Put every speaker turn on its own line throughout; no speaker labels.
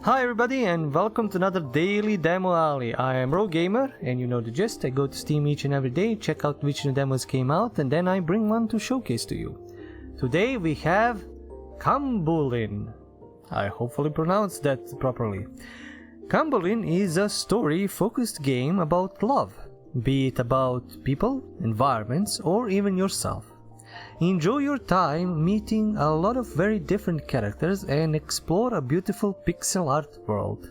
Hi everybody and welcome to another daily demo alley. I am Gamer and you know the gist. I go to Steam each and every day, check out which new demos came out, and then I bring one to showcase to you. Today we have Kambulin. I hopefully pronounced that properly. Kambulin is a story-focused game about love, be it about people, environments, or even yourself. Enjoy your time meeting a lot of very different characters and explore a beautiful pixel art world.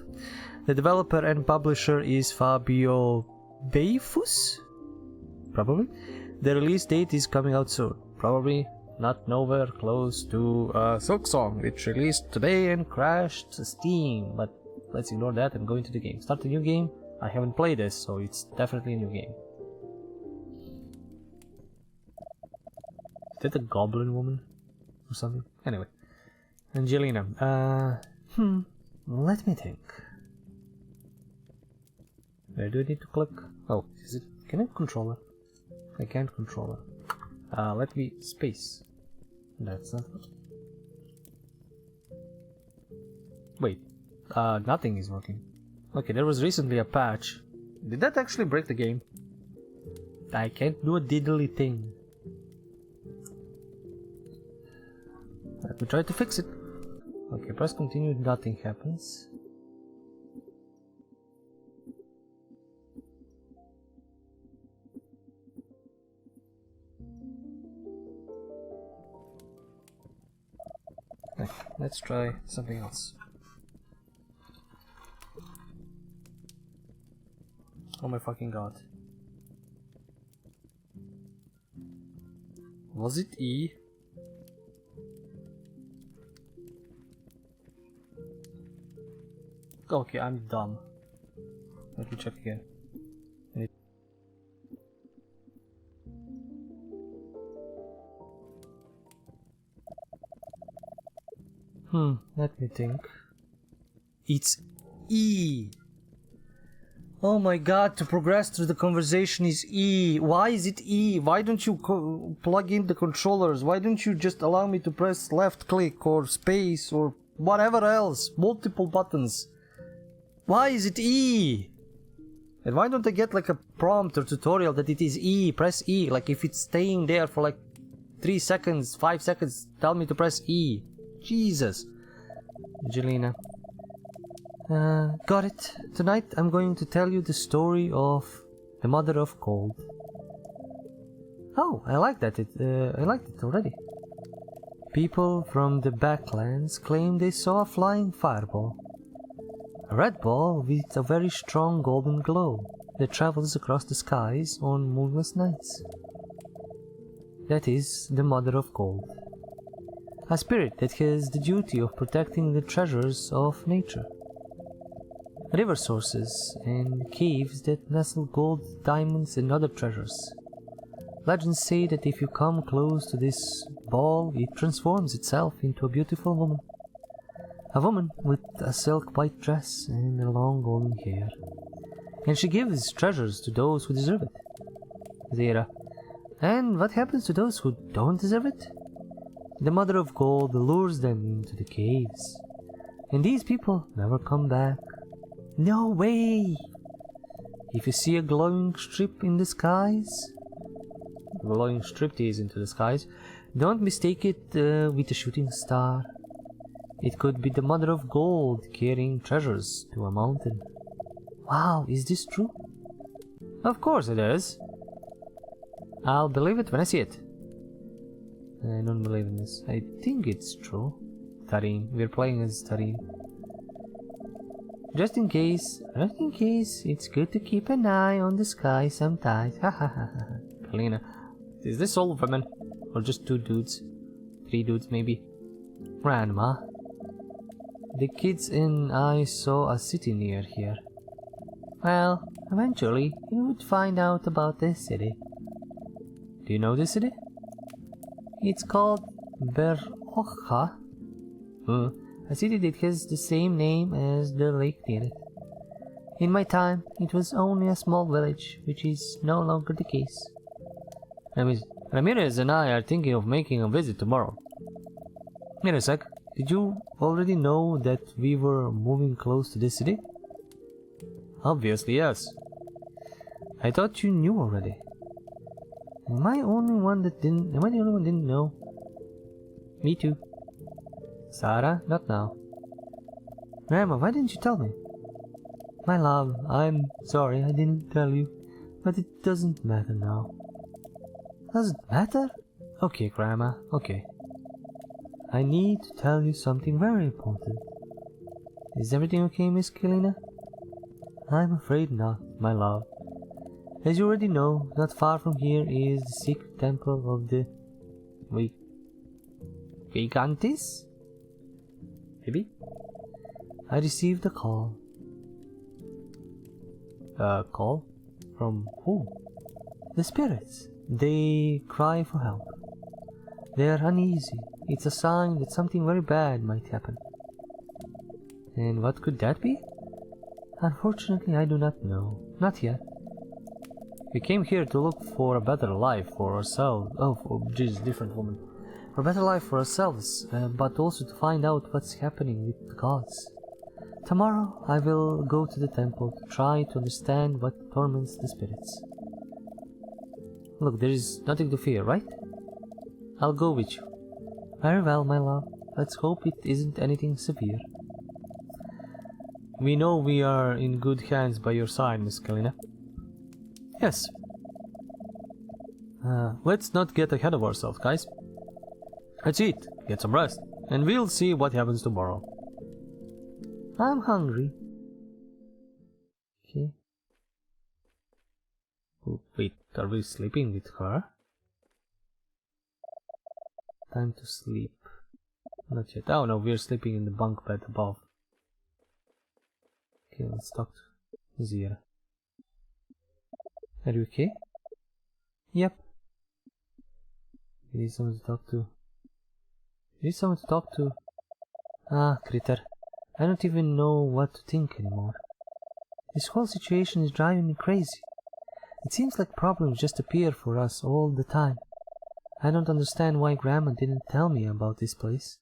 The developer and publisher is Fabio Beifus? Probably. The release date is coming out soon. Probably not nowhere close to Silksong, which released today and crashed Steam. But let's ignore that and go into the game. Start a new game. I haven't played this, so it's definitely a new game. Is that a goblin woman? Or something? Anyway. Angelina. Let me think. Where do I need to click? Oh, is it... Can I control her? I can't control her. Let me... Space. That's not... Wait. Nothing is working. Okay, there was recently a patch. Did that actually break the game? I can't do a diddly thing. Let me try to fix it. Okay, press continue, nothing happens. Okay, let's try something else. Oh my fucking god. Was it E? Okay, I'm dumb. Let me check again. Let me think. It's E. Oh my god, to progress through the conversation is E. Why is it E? Why don't you plug in the controllers? Why don't you just allow me to press left click or space or whatever else? Multiple buttons. Why is it E? And why don't I get like a prompt or tutorial that it is E, press E, like if it's staying there for like 3 seconds, 5 seconds, tell me to press E. Jesus. Angelina. Got it. Tonight I'm going to tell you the story of the Mother of Gold. Oh, I like that. I liked it already. People from the Backlands claim they saw a flying fireball. A red ball with a very strong golden glow that travels across the skies on moonless nights. That is the Mother of Gold. A spirit that has the duty of protecting the treasures of nature. River sources and caves that nestle gold, diamonds and other treasures. Legends say that if you come close to this ball, it transforms itself into a beautiful woman. A woman with a silk white dress and a long golden hair. And she gives treasures to those who deserve it. Zera. And what happens to those who don't deserve it? The Mother of Gold lures them into the caves. And these people never come back. No way! If you see a glowing strip in the skies, glowing striptease into the skies, don't mistake it with a shooting star. It could be the Mother of Gold carrying treasures to a mountain. Wow, is this true? Of course it is. I'll believe it when I see it. I don't believe in this. I think it's true. Tarim. We're playing as Tarim. Just in case, it's good to keep an eye on the sky sometimes. Ha ha ha ha. Kalina. Is this all women? Or just 2 dudes? 3 dudes maybe? Grandma. The kids and I saw a city near here. Well, eventually you would find out about this city. Do you know this city? It's called Berhocha. A city that has the same name as the lake near it. In my time, it was only a small village, which is no longer the case. Ramirez and I are thinking of making a visit tomorrow. Wait a sec. Did you already know that we were moving close to this city? Obviously, yes. I thought you knew already. Am I the only one that didn't know? Me too. Sarah, not now. Grandma, why didn't you tell me? My love, I'm sorry I didn't tell you, but it doesn't matter now. Doesn't matter? Okay, Grandma, okay. I need to tell you something very important. Is everything okay, Miss Kalina? I'm afraid not, my love. As you already know, not far from here is the secret temple of the Gigantes? Maybe? I received a call. A call? From who? The spirits. They cry for help. They are uneasy. It's a sign that something very bad might happen. And what could that be? Unfortunately, I do not know. Not yet. We came here to look for a better life for ourselves. Oh, Jesus, different woman. For a better life for ourselves, but also to find out what's happening with the gods. Tomorrow, I will go to the temple to try to understand what torments the spirits. Look, there is nothing to fear, right? I'll go with you. Very well, my love. Let's hope it isn't anything severe. We know we are in good hands by your side, Miss Kalina. Yes. Let's not get ahead of ourselves, guys. Let's eat, get some rest, and we'll see what happens tomorrow. I'm hungry. Okay. Oh, wait, are we sleeping with her? Time to sleep. Not yet. Oh no, we're sleeping in the bunk bed above. Okay, let's talk to Zira. Are you okay? Yep. We need someone to talk to. We need someone to talk to. Ah, Critter. I don't even know what to think anymore. This whole situation is driving me crazy. It seems like problems just appear for us all the time. I don't understand why Grandma didn't tell me about this place.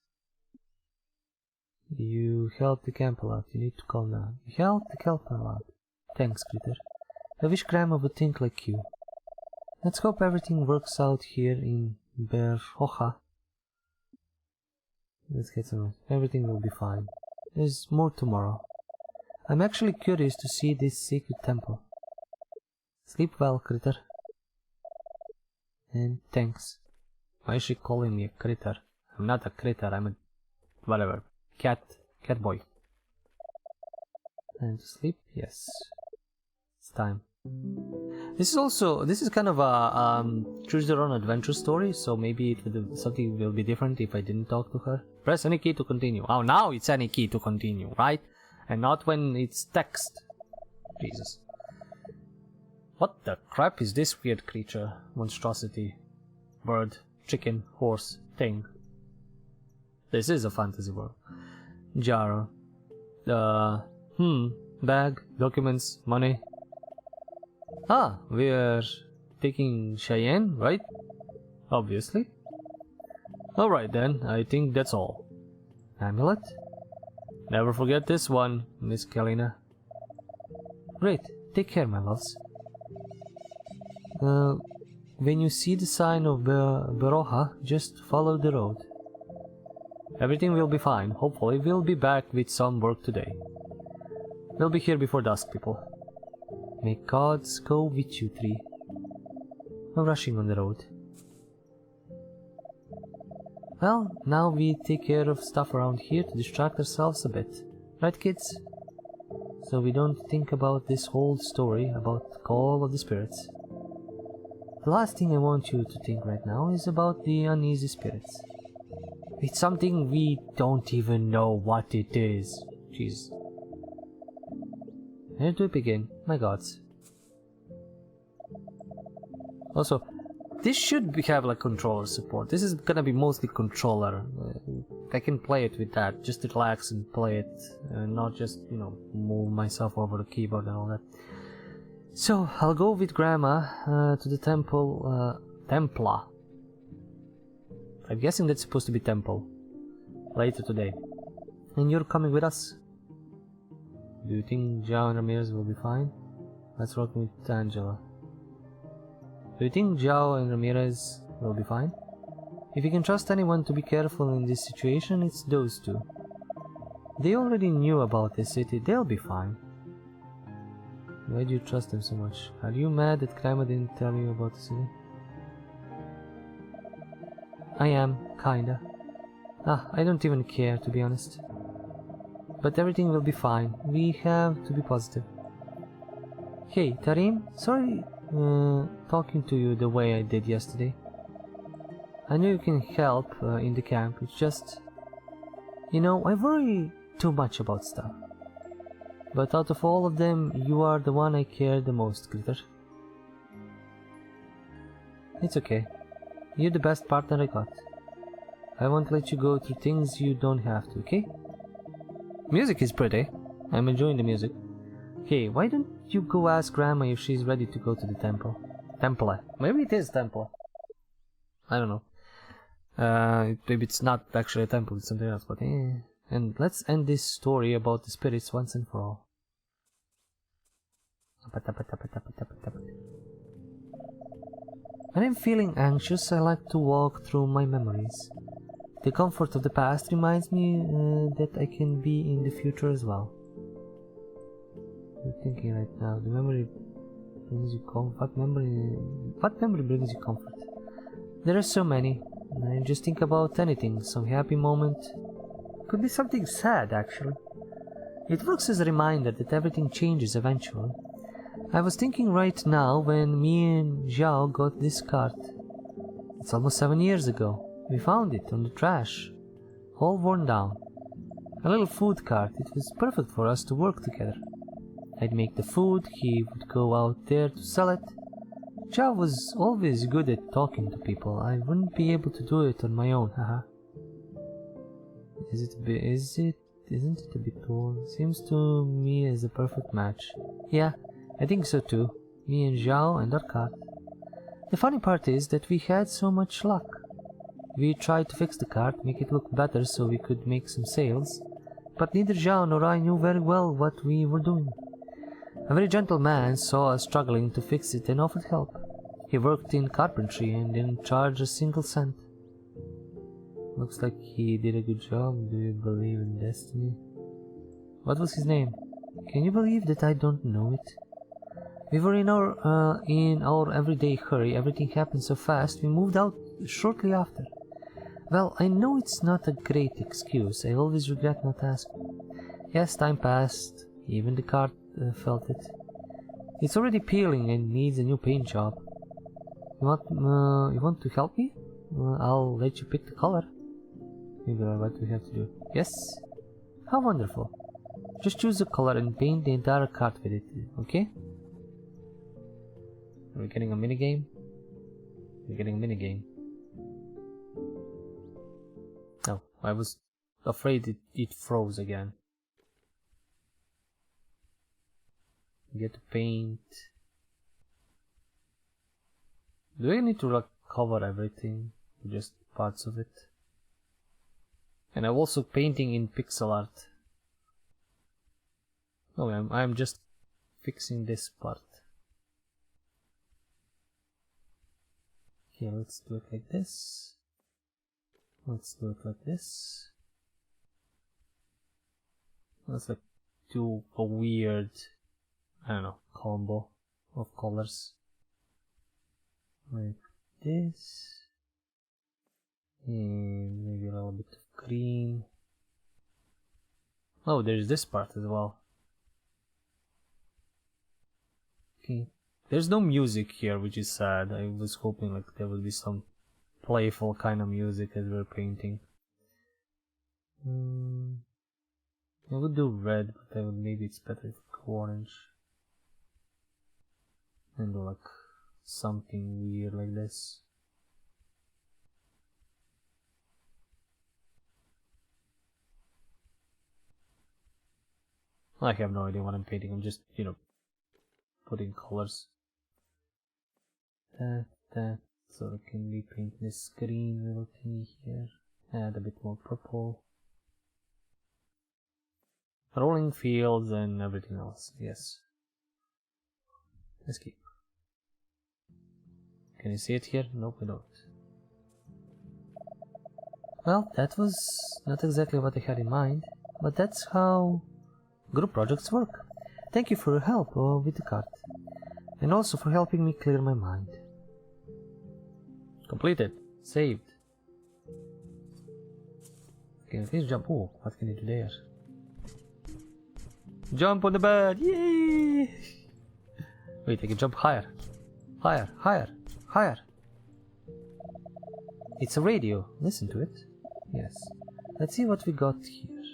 You helped the camp a lot. You need to call now. You helped the camp a lot. Thanks, Critter. I wish Grandma would think like you. Let's hope everything works out here in Berhoja. Let's get some rest. Everything will be fine. There's more tomorrow. I'm actually curious to see this secret temple. Sleep well, Critter. And thanks. Why is she calling me a critter? I'm not a critter, I'm a... whatever. Cat boy. And to sleep? Yes. It's time. This is kind of a choose your own adventure story, so maybe something will be different if I didn't talk to her. Press any key to continue. Oh, now it's any key to continue, right? And not when it's text. Jesus. What the crap is this weird creature? Monstrosity. Bird. Chicken. Horse. Thing. This is a fantasy world. Jar. Bag. Documents. Money. Ah, we're taking Cheyenne, right? Obviously. Alright then, I think that's all. Amulet? Never forget this one, Miss Kalina. Great, take care, my loves. When you see the sign of Beroja, just follow the road. Everything will be fine. Hopefully we'll be back with some work today. We'll be here before dusk, people. May gods go with you three. No rushing on the road. Well, now we take care of stuff around here to distract ourselves a bit. Right, kids? So we don't think about this whole story about the call of the spirits. The last thing I want you to think right now is about the uneasy spirits. It's something we don't even know what it is. Jeez. Where do we begin? My gods. Also, this should have like controller support. This is gonna be mostly controller. I can play it with that, just to relax and play it, and not just, you know, move myself over the keyboard and all that. So, I'll go with Grandma to the temple, Templa. I'm guessing that's supposed to be temple. later today. And you're coming with us. Do you think Zhao and Ramirez will be fine? Let's work with Angela. Do you think Zhao and Ramirez will be fine? If you can trust anyone to be careful in this situation, it's those two. They already knew about the city, they'll be fine. Why do you trust them so much? Are you mad that Kramer didn't tell you about the city? I am, kinda. I don't even care, to be honest. But everything will be fine. We have to be positive. Hey, Tarim, sorry talking to you the way I did yesterday. I know you can help in the camp, it's just... You know, I worry too much about stuff. But out of all of them, you are the one I care the most, Critter. It's okay. You're the best partner I got. I won't let you go through things you don't have to, okay? Music is pretty. I'm enjoying the music. Hey, why don't you go ask Grandma if she's ready to go to the temple? Temple. Maybe it is temple. I don't know. Maybe it's not actually a temple, it's something else, but eh. And let's end this story about the spirits once and for all. When I'm feeling anxious, I like to walk through my memories. The comfort of the past reminds me that I can be in the future as well. I'm thinking right now, the memory brings you comfort. What memory brings you comfort? There are so many. I just think about anything, some happy moment. Could be something sad, actually. It works as a reminder that everything changes eventually. I was thinking right now when me and Zhao got this cart. It's almost 7 years ago. We found it on the trash, all worn down. A little food cart, it was perfect for us to work together. I'd make the food, he would go out there to sell it. Zhao was always good at talking to people. I wouldn't be able to do it on my own, haha. Isn't it a bit old? Seems to me as a perfect match. Yeah, I think so too. Me and Zhao and our cart. The funny part is that we had so much luck. We tried to fix the cart, make it look better so we could make some sales, but neither Zhao nor I knew very well what we were doing. A very gentle man saw us struggling to fix it and offered help. He worked in carpentry and didn't charge a single cent. Looks like he did a good job. Do you believe in destiny? What was his name? Can you believe that I don't know it? We were in our everyday hurry. Everything happened so fast. We moved out shortly after. Well, I know it's not a great excuse. I always regret not asking. Yes, time passed. Even the cart felt it. It's already peeling and needs a new paint job. You want to help me? I'll let you pick the color. Maybe what we have to do. Yes? How wonderful. Just choose a color and paint the entire cart with it, okay? Are we getting a minigame? We're getting a minigame. No, I was afraid it froze again. We get to paint. Do I need to like cover everything? Or just parts of it? And I'm also painting in pixel art. Oh, I'm just fixing this part. Okay, let's do it like this. Let's do it like this. That's like a weird, I don't know, combo of colors. Like this. And maybe a little bit of green. Oh, there's this part as well. Okay. There's no music here, which is sad. I was hoping like there would be some playful kind of music as we're painting. I would do red, but maybe it's better if I go orange. And do like something weird like this. I have no idea what I'm painting. I'm just, putting colors. So I can repaint this green little thingy here. Add a bit more purple. Rolling fields and everything else. Yes. Escape. Can you see it here? Nope, I don't. Well, that was not exactly what I had in mind, but that's how group projects work. Thank you for your help with the cart, and also for helping me clear my mind. Completed. Saved. Can you please jump? Oh, what can you do there? Jump on the bed! Yay! Wait, I can jump higher. Higher, higher, higher. It's a radio. Listen to it. Yes. Let's see what we got here.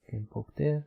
Can poke there.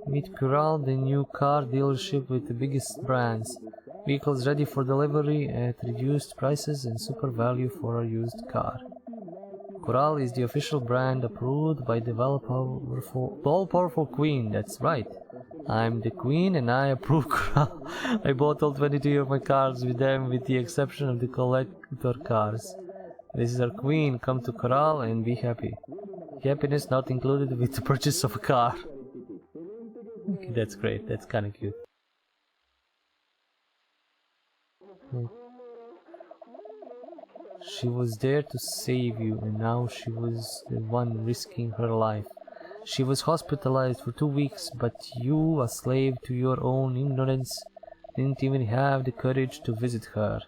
Meet Corral, the new car dealership with the biggest brands. Vehicles ready for delivery at reduced prices and super value for a used car. Corral is the official brand approved by the all-powerful Queen. That's right. I'm the Queen and I approve Corral. I bought all 22 of my cars with them with the exception of the collector cars. This is our Queen. Come to Corral and be happy. Happiness not included with the purchase of a car. Okay, that's great. That's kind of cute. She was there to save you, and now she was the one risking her life. She was hospitalized for 2 weeks, but you, a slave to your own ignorance, didn't even have the courage to visit her.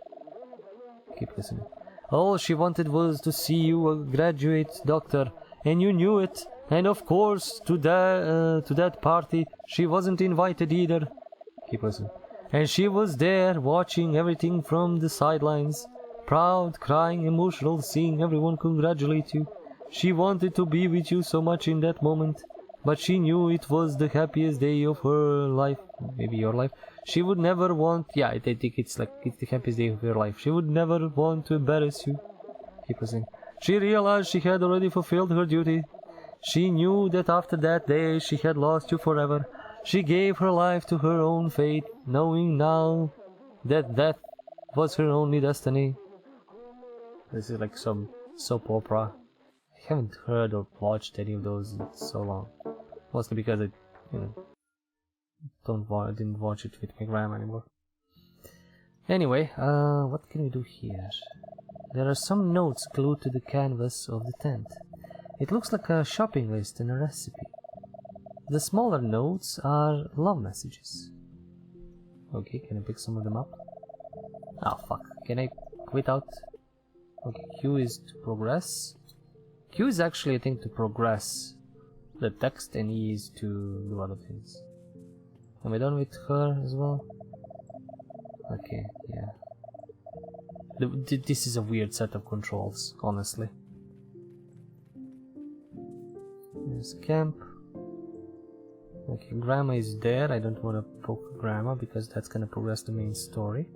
Keep listening. All she wanted was to see you a graduate doctor, and you knew it. And of course, to that party, she wasn't invited either. Keep listening. And she was there, watching everything from the sidelines. Proud, crying, emotional, seeing everyone congratulate you. She wanted to be with you so much in that moment, but she knew it was the happiest day of her life. Maybe your life. She would never want... Yeah, I think it's the happiest day of her life. She would never want to embarrass you. Keep listening. She realized she had already fulfilled her duty. She knew that after that day she had lost you forever. She gave her life to her own fate, knowing now that death was her only destiny. This is like some soap opera. I haven't heard or watched any of those in so long. Mostly because I, didn't watch it with my grandma anymore. Anyway, what can we do here? There are some notes glued to the canvas of the tent. It looks like a shopping list and a recipe. The smaller notes are love messages. Okay, can I pick some of them up? Oh fuck, can I quit out? Okay, Q is to progress. Q is actually, I think, to progress the text, and E is to do other things. Am I done with her as well? Okay, yeah. This is a weird set of controls, honestly. There's camp. Okay, Grandma is there. I don't want to poke Grandma because that's gonna progress the main story.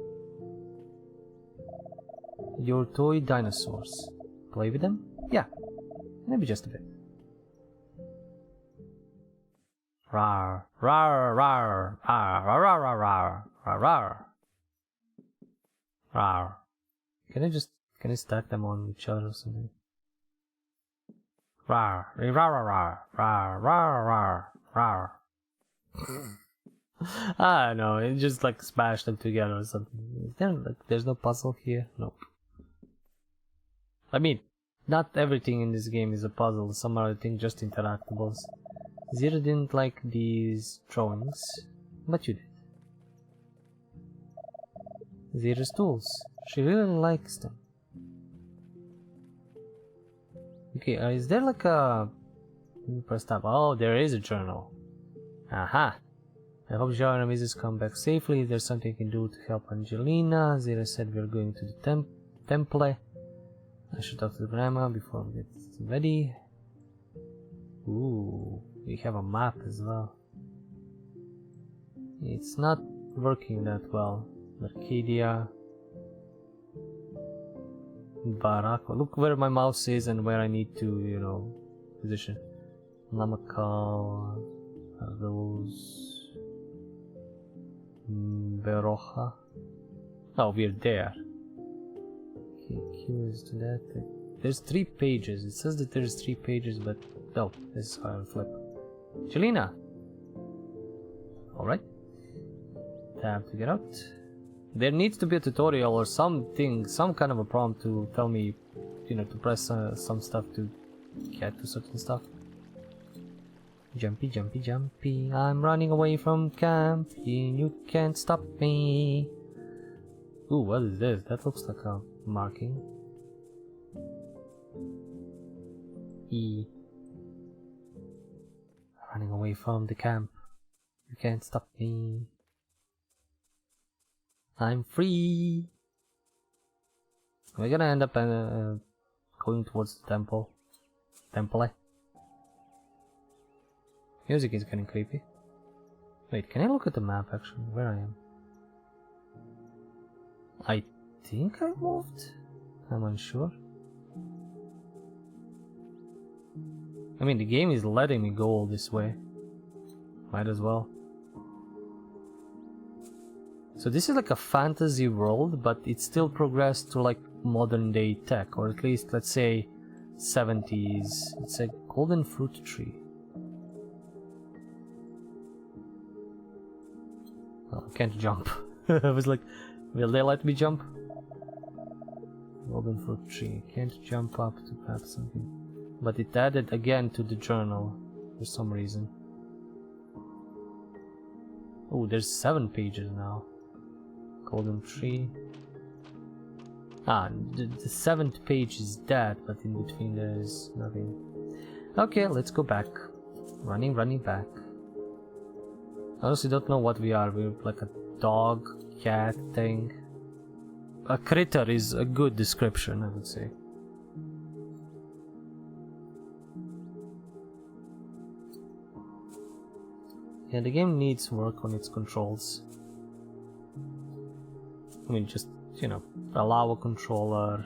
Your toy dinosaurs. Play with them? Yeah, maybe just a bit. Rawr, rawr, rawr, rawr, rawr, rawr, rawr, rawr. Rawr. Can I stack them on each other or something? Rawr, rawr, rawr, rawr, rawr, rawr, rawr. I don't know, it just like smash them together or something. There's no puzzle here? Nope. I mean, not everything in this game is a puzzle, some are, I think, just interactables. Zero didn't like these drawings, but you did. Zero's tools. She really likes them. Okay, is there like a... Press tab. Oh, there is a journal. Aha! I hope Jara and Mrs. come back safely. If there's something I can do to help Angelina. Zira said we're going to the temple. I should talk to the grandma before we get ready. Ooh, we have a map as well. It's not working that well. Arcadia. Baraka. Look where my mouse is and where I need to, you know, position. Namakal. Those. Beroja. Oh, we're there. Okay, curious to that. There's 3 pages. It says that there's 3 pages, but no, this is how I flip. Jelena! Alright. Time to get out. There needs to be a tutorial or something, some kind of a prompt to tell me, you know, to press some stuff to get to certain stuff. Jumpy, jumpy, jumpy. I'm running away from camp. You can't stop me. Ooh, what is this? That looks like a marking. E. Running away from the camp. You can't stop me. I'm free. We're gonna end up going towards the temple. Temple. Music is getting creepy. Wait, can I look at the map actually? Where I am? I think I moved? I'm unsure. I mean, the game is letting me go all this way. Might as well. So this is like a fantasy world, but it still progressed to like modern day tech, or at least let's say 70s. It's a golden fruit tree. Oh, I can't jump. I was like, will they let me jump? Golden fruit tree. Can't jump up to perhaps something. But it added again to the journal for some reason. Oh, there's 7 pages now. Golden tree. Ah, the 7th page is that, but in between there's nothing. Okay, let's go back. Running back. I honestly don't know what we are. We're like a dog, cat thing. A critter is a good description, I would say. Yeah, the game needs work on its controls. I mean, just, you know, allow a controller.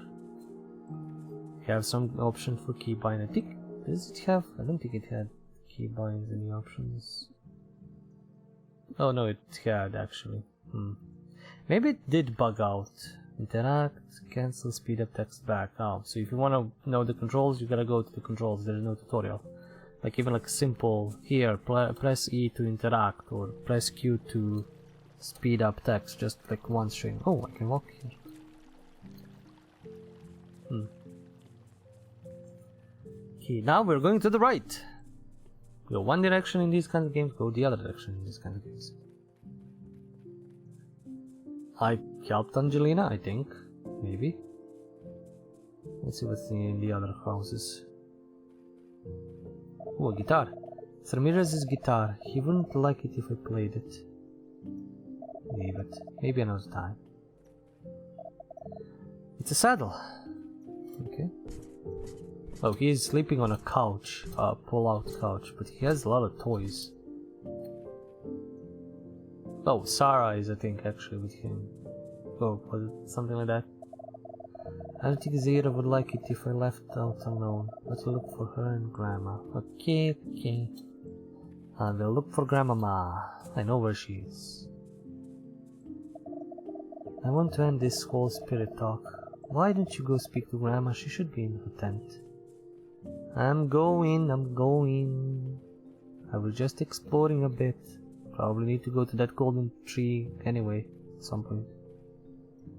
You have some option for keybind. I think, does it have? I don't think it had keybinds any options. Oh no, it had actually. Maybe it did bug out. Interact, cancel, speed up, text back. Oh, so if you want to know the controls, you gotta go to the controls. There's no tutorial. Like even like simple here, press E to interact or press Q to speed up text. Just like one string. Oh, I can walk here. Okay, now we're going to the right. Go one direction in these kind of games, go the other direction in these kind of games. I helped Angelina, I think. Maybe. Let's see what's in the other houses. Oh, a guitar. It's Ramirez's guitar. He wouldn't like it if I played it. Leave it. Maybe another time. It's a saddle. Okay. Oh, he is sleeping on a couch, a pull-out couch, but he has a lot of toys. Oh, Sarah is, I think, actually with him. Oh, was it something like that? I don't think Zira would like it if I left out alone. Let's look for her and Grandma. Okay, okay. I will look for Grandmama. I know where she is. I want to end this whole spirit talk. Why don't you go speak to Grandma? She should be in her tent. I'm going. I was just exploring a bit. Probably need to go to that golden tree anyway, at some point.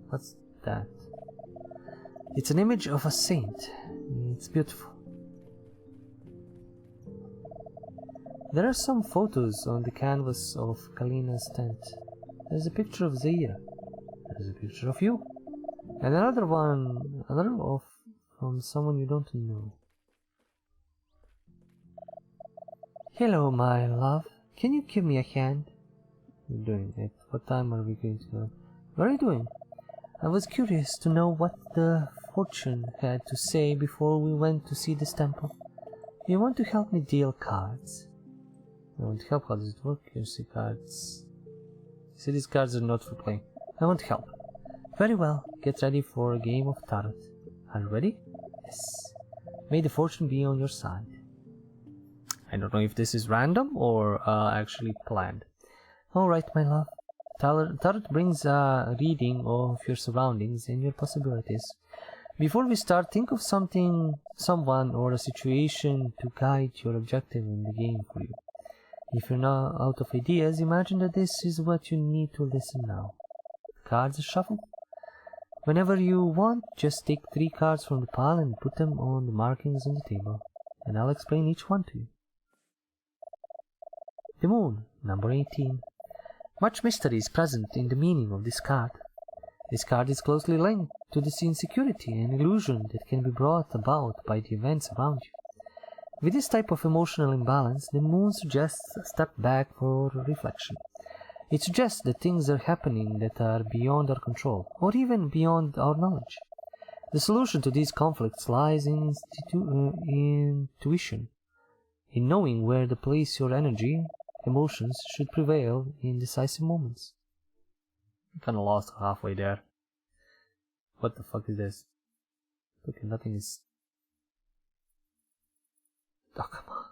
What's that? It's an image of a saint. It's beautiful. There are some photos on the canvas of Kalina's tent. There's a picture of Zaira. There's a picture of you. And another one, from someone you don't know. Hello, my love. Can you give me a hand? we're doing it. What time are we going to go? What are you doing? I was curious to know what the fortune had to say before we went to see this temple. You want to help me deal cards? I want to help. How does it work? You see cards. See, these cards are not for playing. I want help. Very well. Get ready for a game of tarot. Are you ready? Yes. May the fortune be on your side. I don't know if this is random or actually planned. Alright, my love. Tarot brings a reading of your surroundings and your possibilities. Before we start, think of something, someone, or a situation to guide your objective in the game for you. If you're not out of ideas, imagine that this is what you need to listen now. The cards are shuffled. Whenever you want, just take 3 cards from the pile and put them on the markings on the table, and I'll explain each one to you. The Moon, number 18. Much mystery is present in the meaning of this card. This card is closely linked to the insecurity and illusion that can be brought about by the events around you. With this type of emotional imbalance, the Moon suggests a step back for reflection. It suggests that things are happening that are beyond our control, or even beyond our knowledge. The solution to these conflicts lies in intuition, in knowing where to place your energy. Emotions should prevail in decisive moments. I kinda lost halfway there. What the fuck is this? Okay, nothing is... Oh, come on.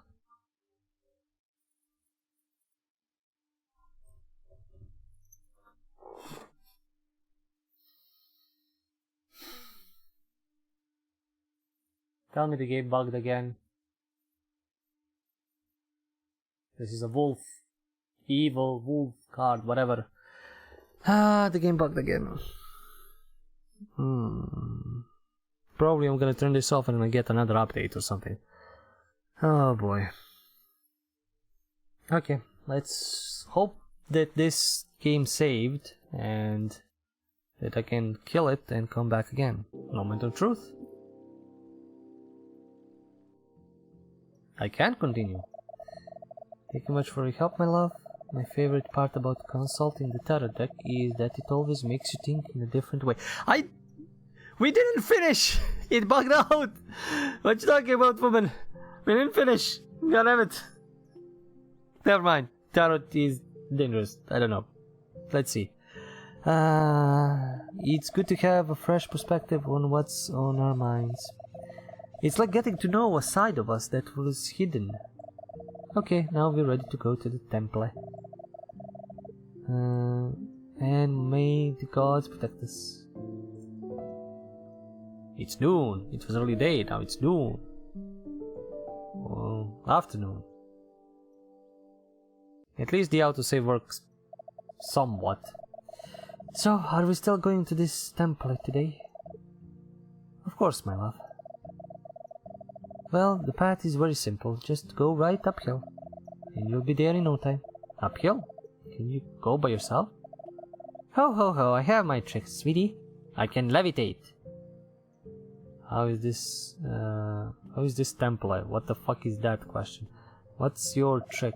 Tell me the game bugged again. This is a wolf. Evil wolf card, whatever. The game bugged again. Probably I'm gonna turn this off and I get another update or something. Oh boy. Okay, let's hope that this game saved and that I can kill it and come back again. Moment of truth. I can't continue. Thank you much for your help, my love. My favorite part about consulting the tarot deck is that it always makes you think in a different way. We didn't finish! It bugged out! What you talking about, woman? We didn't finish! God damn it! Never mind. Tarot is dangerous. I don't know. Let's see. It's good to have a fresh perspective on what's on our minds. It's like getting to know a side of us that was hidden. Okay, now we're ready to go to the temple. And may the gods protect us. It's noon. It was early day, now it's noon. Well, afternoon. At least the autosave works somewhat. So, are we still going to this temple today? Of course, my love. Well, the path is very simple. Just go right uphill, and you'll be there in no time. Uphill? Can you go by yourself? Ho ho ho, I have my tricks, sweetie. I can levitate. How is this temple? What the fuck is that question? What's your trick?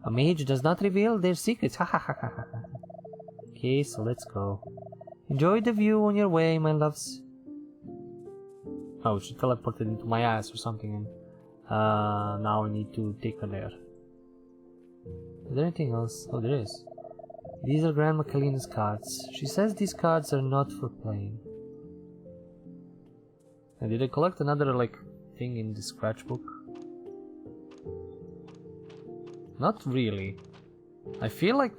A mage does not reveal their secrets. Ha ha ha ha ha. Okay, so let's go. Enjoy the view on your way, my loves. Oh, she teleported into my ass or something, and now I need to take her there. Is there anything else? Oh, there is. These are Grandma Kalina's cards. She says these cards are not for playing. And did I collect another, like, thing in the scratchbook? Not really. I feel like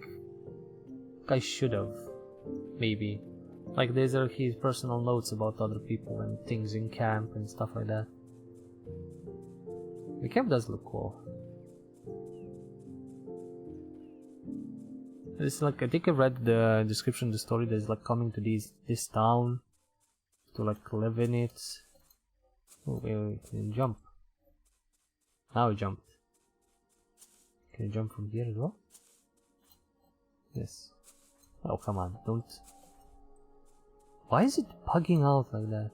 I should have. Maybe. Like, these are his personal notes about other people and things in camp and stuff like that. The camp does look cool. It's like, I think I read the description of the story. There's like coming to this town to like live in it. Oh, wait, can you jump? Now I jumped. Can you jump from here as well? Yes. Oh, come on, don't. Why is it bugging out like that?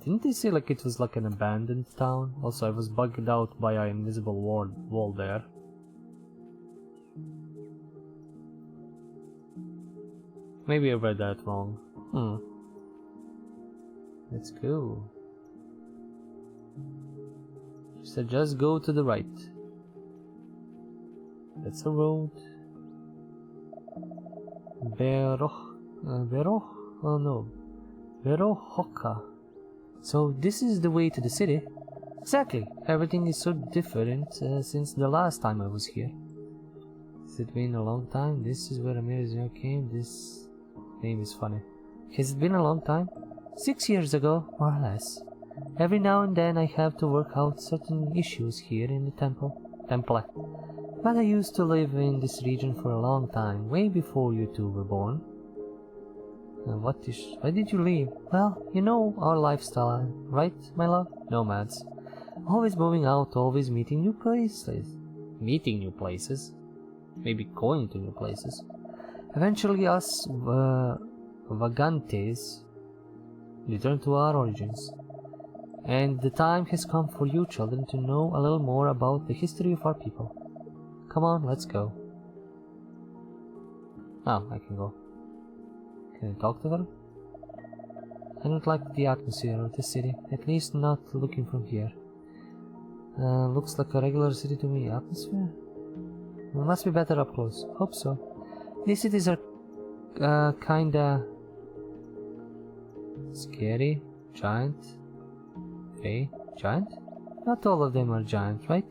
Didn't they say like it was like an abandoned town? Also, I was bugged out by an invisible wall there. Maybe I read that wrong. Let's go. She said just go to the right. That's a road. Verohoka. So this is the way to the city. Exactly. Everything is so different since the last time I was here. Has it been a long time? This is where America came. This name is funny. Has it been a long time? 6 years ago, more or less. Every now and then I have to work out certain issues here in the temple. But I used to live in this region for a long time, way before you two were born. Why did you leave? Well, you know our lifestyle, right, my love? Nomads. Always moving out, always meeting new places. Meeting new places? Maybe going to new places. Eventually us, Vagantes, return to our origins. And the time has come for you children to know a little more about the history of our people. Come on, let's go. Oh, I can go. Can I talk to her? I don't like the atmosphere of the city, at least not looking from here. Looks like a regular city to me. Atmosphere? It must be better up close. Hope so. These cities are kinda scary. Giant. Hey, giant? Not all of them are giant, right?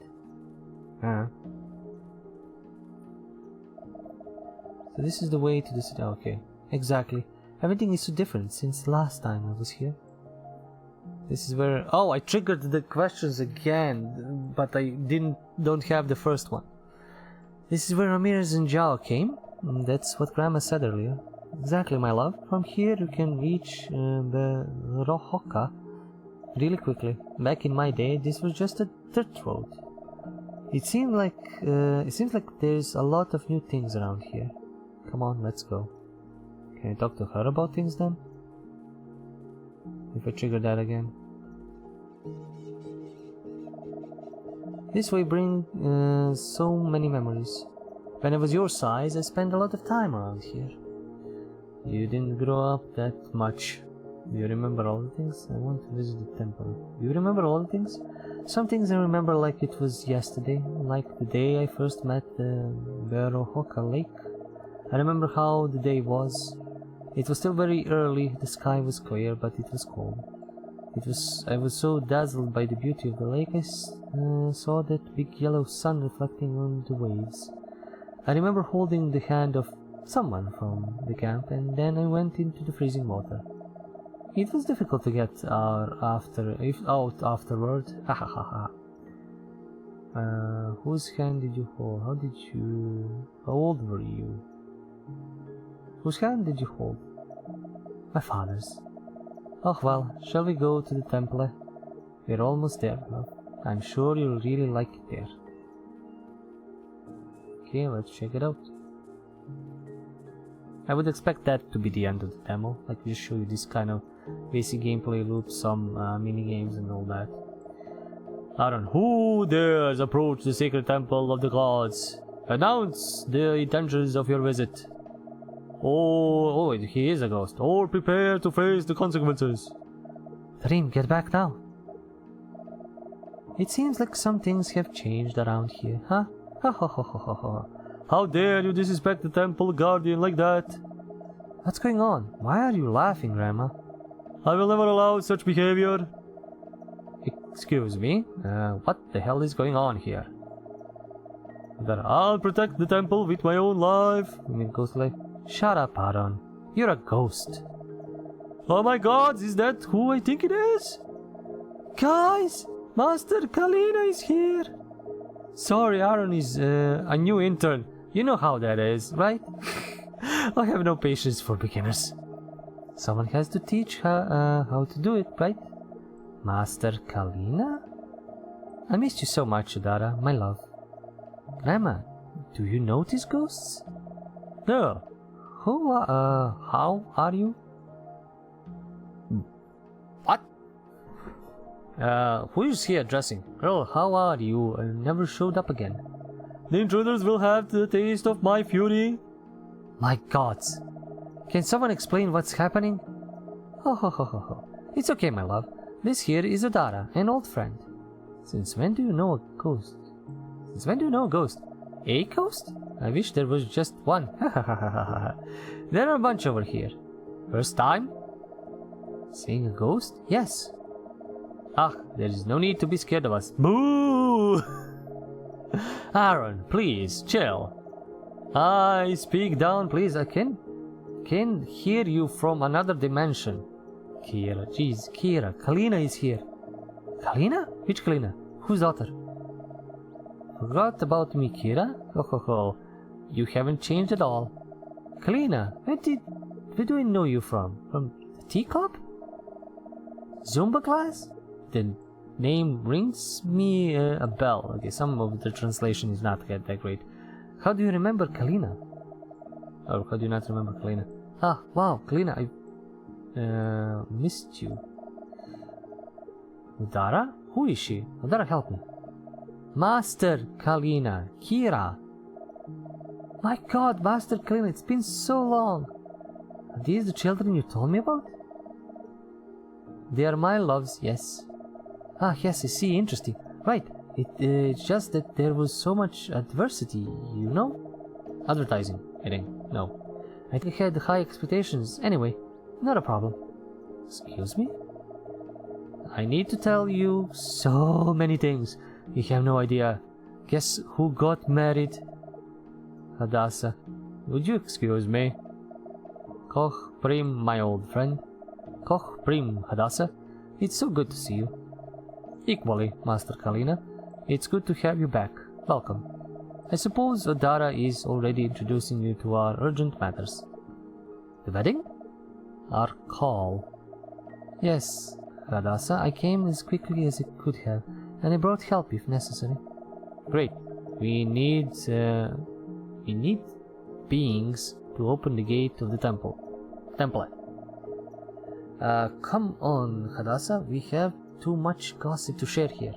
So this is the way to the city. Okay, exactly. Everything is so different since last time I was here. This is where... Oh, I triggered the questions again, but I don't have the first one. This is where Ramirez and Zhao came. That's what Grandma said earlier. Exactly, my love. From here you can reach the Rohoka really quickly. Back in my day, this was just a dirt road. It seems like there's a lot of new things around here. Come on, let's go. Can I talk to her about things then? If I trigger that again. This way bring so many memories. When I was your size, I spent a lot of time around here. You didn't grow up that much. Do you remember all the things? I want to visit the temple. Do you remember all the things? Some things I remember like it was yesterday, like the day I first met the Verohoka lake. I remember how the day was. It was still very early, the sky was clear, but it was cold. I was so dazzled by the beauty of the lake, I saw that big yellow sun reflecting on the waves. I remember holding the hand of someone from the camp, and then I went into the freezing water. It was difficult to get out afterward. Whose hand did you hold? How old were you? Whose hand did you hold? My father's. Oh well, shall we go to the temple? We're almost there, love. I'm sure you'll really like it there. Okay, let's check it out. I would expect that to be the end of the demo, like we just show you this kind of basic gameplay loop, some mini games and all that. Aaron, who dares approach the sacred temple of the gods? Announce the intentions of your visit. Oh, he is a ghost. Or prepare to face the consequences. Dream, get back now. It seems like some things have changed around here, huh? Ha ha ha ha ha ha. How dare you disrespect the temple guardian like that? What's going on? Why are you laughing, Grandma? I will never allow such behavior. Excuse me? What the hell is going on here? That I'll protect the temple with my own life. You mean ghost life? Shut up, Aaron. You're a ghost. Oh my god, is that who I think it is? Guys, Master Kalina is here. Sorry, Aaron is a new intern. You know how that is, right? I have no patience for beginners. Someone has to teach her how to do it, right? Master Kalina? I missed you so much, Udara, my love. Grandma, do you notice ghosts? No. How are you? What? Who is he addressing? Girl, how are you? Never showed up again. The intruders will have the taste of my fury. My gods. Can someone explain what's happening? Ho ho ho ho ho. It's okay, my love. This here is Odara, an old friend. Since when do you know a ghost? Since when do you know a ghost? A ghost? I wish there was just one. There are a bunch over here. First time? Seeing a ghost? Yes. Ah, there is no need to be scared of us. Boo! Aaron, please, chill. I speak down, please. I can hear you from another dimension. Kira, jeez, Kira. Kalina is here. Kalina? Which Kalina? Whose daughter? Forgot about me, Kira? Ho ho ho. You haven't changed at all. Kalina, where do I know you from? From the teacup? Zumba class? The name rings me a bell. Okay, some of the translation is not that great. How do you remember Kalina? Or how do you not remember Kalina? Ah, wow, Kalina, I missed you. Odara? Who is she? Odara, help me. Master Kalina, Kira. My god, Master Kalina, it's been so long. Are these the children you told me about? They are my loves, yes. Ah, yes, I see, interesting. Right, it's just that there was so much adversity, you know? Advertising, I think, no. I think I had high expectations, anyway, not a problem. Excuse me? I need to tell you so many things. You have no idea. Guess who got married? Hadassah. Would you excuse me? Koch Prim, my old friend. Koch Prim, Hadassah. It's so good to see you. Equally, Master Kalina. It's good to have you back. Welcome. I suppose Odara is already introducing you to our urgent matters. The wedding? Our call. Yes, Hadassah, I came as quickly as I could have, and I brought help if necessary. Great. We need beings to open the gate of the temple. Come on, Hadassah, we have too much gossip to share here.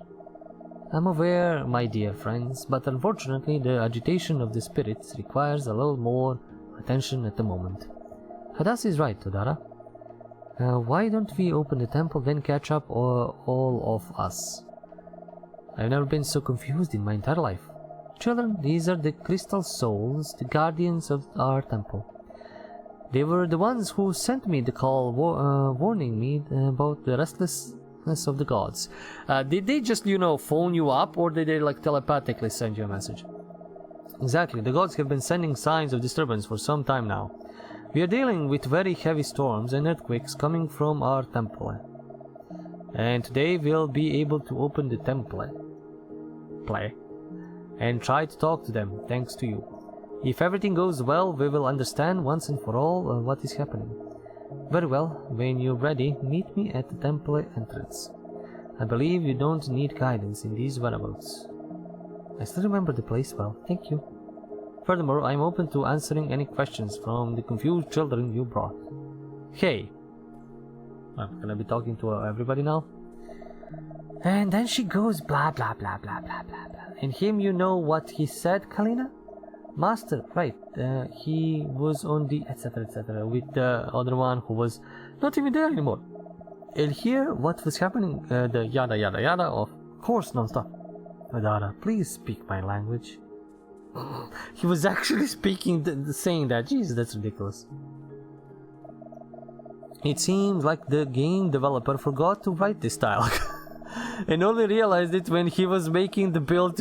I'm aware, my dear friends, but unfortunately the agitation of the spirits requires a little more attention at the moment. Hadassah is right, Odara. Why don't we open the temple, then catch up all of us? I've never been so confused in my entire life. Children, these are the crystal souls, the guardians of our temple. They were the ones who sent me the call warning me about the restlessness of the gods. Did they just, phone you up, or did they telepathically send you a message? Exactly, the gods have been sending signs of disturbance for some time now. We are dealing with very heavy storms and earthquakes coming from our temple. And today we'll be able to open the temple. And try to talk to them, thanks to you. If everything goes well, we will understand once and for all what is happening. Very well, when you're ready, meet me at the temple entrance. I believe you don't need guidance in these whereabouts. I still remember the place well, thank you. Furthermore, I'm open to answering any questions from the confused children you brought. Hey! I'm gonna be talking to everybody now. And then she goes blah blah blah blah blah blah blah. And him, you know what he said, Kalina? Master, right, he was on the etc with the other one who was not even there anymore. And here, what was happening, the yada yada yada, of course, non-stop. Odara, please speak my language. He was actually speaking, saying that. Jesus, that's ridiculous. It seems like the game developer forgot to write this dialogue. And only realized it when he was making the build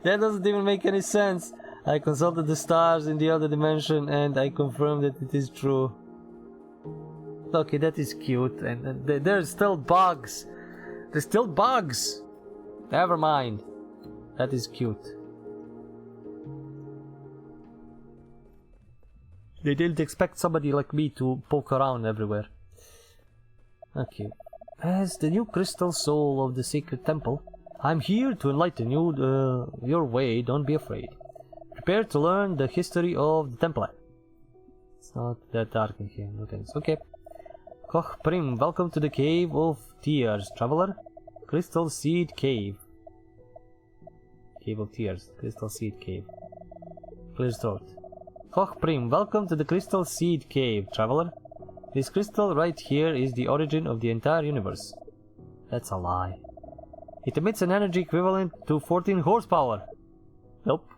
That doesn't even make any sense. I consulted the stars in the other dimension and I confirmed that it is true. Okay, that is cute, and there's still bugs. There's still bugs. Never mind. That is cute. They didn't expect somebody like me to poke around everywhere. Okay. As the new crystal soul of the sacred temple, I'm here to enlighten you your way, don't be afraid. Prepare to learn the history of the temple. It's not that dark in here, no thanks. Okay. Koch Prim, welcome to the Cave of Tears, traveler. Crystal Seed Cave. Cave of Tears. Crystal Seed Cave. Clear throat. Koch Prim, welcome to the Crystal Seed Cave, traveler. This crystal right here is the origin of the entire universe. That's a lie. It emits an energy equivalent to 14 horsepower. Nope.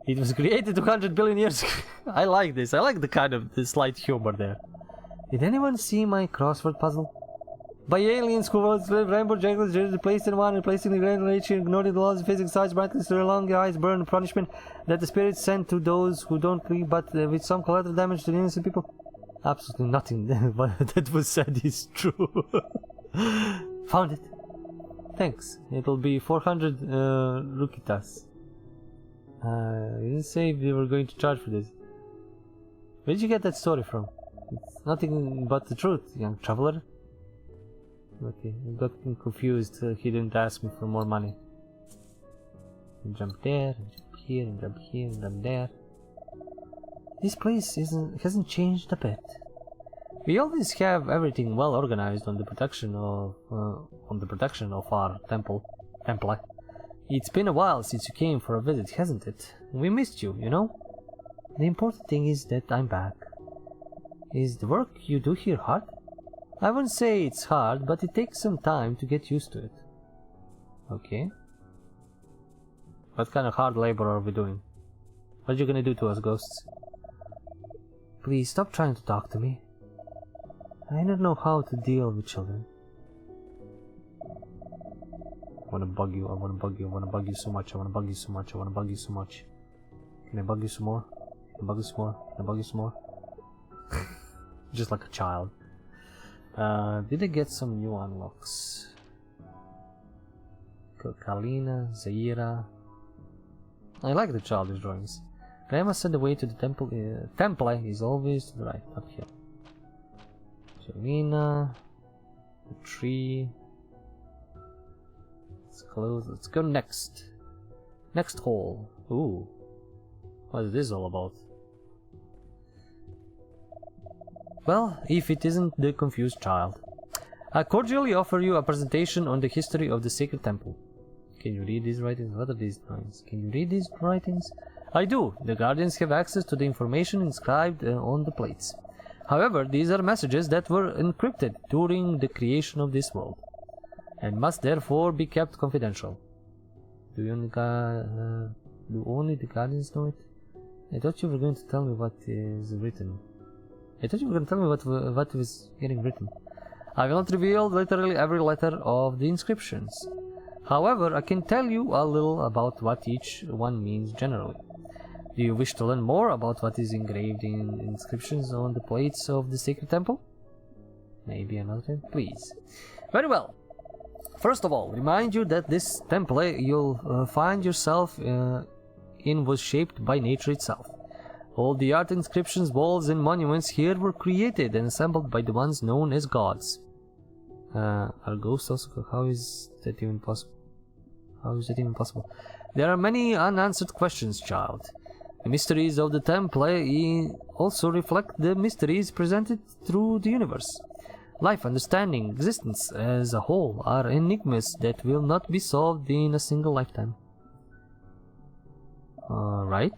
It was created 200 billion years ago. I like this. I like the kind of the slight humor there. Did anyone see my crossword puzzle? By aliens who was rainbow jackals replaced in one, replacing the great nature, ignoring the laws of physics, size, brightness, their long eyes burn, punishment that the spirits send to those who don't believe, but with some collateral damage to the innocent people. Absolutely nothing that was said is true. Found it. Thanks. It'll be 400 rukitas. You didn't say we were going to charge for this. Where did you get that story from? It's nothing but the truth, young traveler. Okay, I got confused. He didn't ask me for more money. Jump there, and jump here, and jump here, and jump there. This place hasn't changed a bit. We always have everything well organized on the protection of our temple. It's been a while since you came for a visit, hasn't it? We missed you, you know. The important thing is that I'm back. Is the work you do here hard? I wouldn't say it's hard, but it takes some time to get used to it. Okay. What kind of hard labor are we doing? What are you gonna do to us, ghosts? Please stop trying to talk to me. I don't know how to deal with children. I wanna bug you, I wanna bug you, I wanna bug you so much, I wanna bug you so much, I wanna bug you so much. Can I bug you some more? Can I bug you some more? Can I bug you some more? Just like a child. Did I get some new unlocks? Kalina, Zaira. I like the childish drawings. Grandma said the way to the temple is always to the right, up here. Jelena, the tree. Let's close. Let's go next. Next hole. Ooh, what is this all about? Well, if it isn't the confused child. I cordially offer you a presentation on the history of the sacred temple. Can you read these writings? What are these lines? Can you read these writings? I do. The guardians have access to the information inscribed on the plates. However, these are messages that were encrypted during the creation of this world, and must therefore be kept confidential. Do only the guardians know it? I thought you were going to tell me what is written. I thought you were going to tell me what was getting written. I will not reveal literally every letter of the inscriptions. However, I can tell you a little about what each one means generally. Do you wish to learn more about what is engraved in inscriptions on the plates of the sacred temple? Maybe another time? Please. Very well. First of all, remind you that this temple you'll find yourself in was shaped by nature itself. All the art, inscriptions, walls, and monuments here were created and assembled by the ones known as gods. Are ghosts also? How is that even possible? How is that even possible? There are many unanswered questions, child. The mysteries of the temple also reflect the mysteries presented through the universe. Life, understanding, existence as a whole are enigmas that will not be solved in a single lifetime. Alright.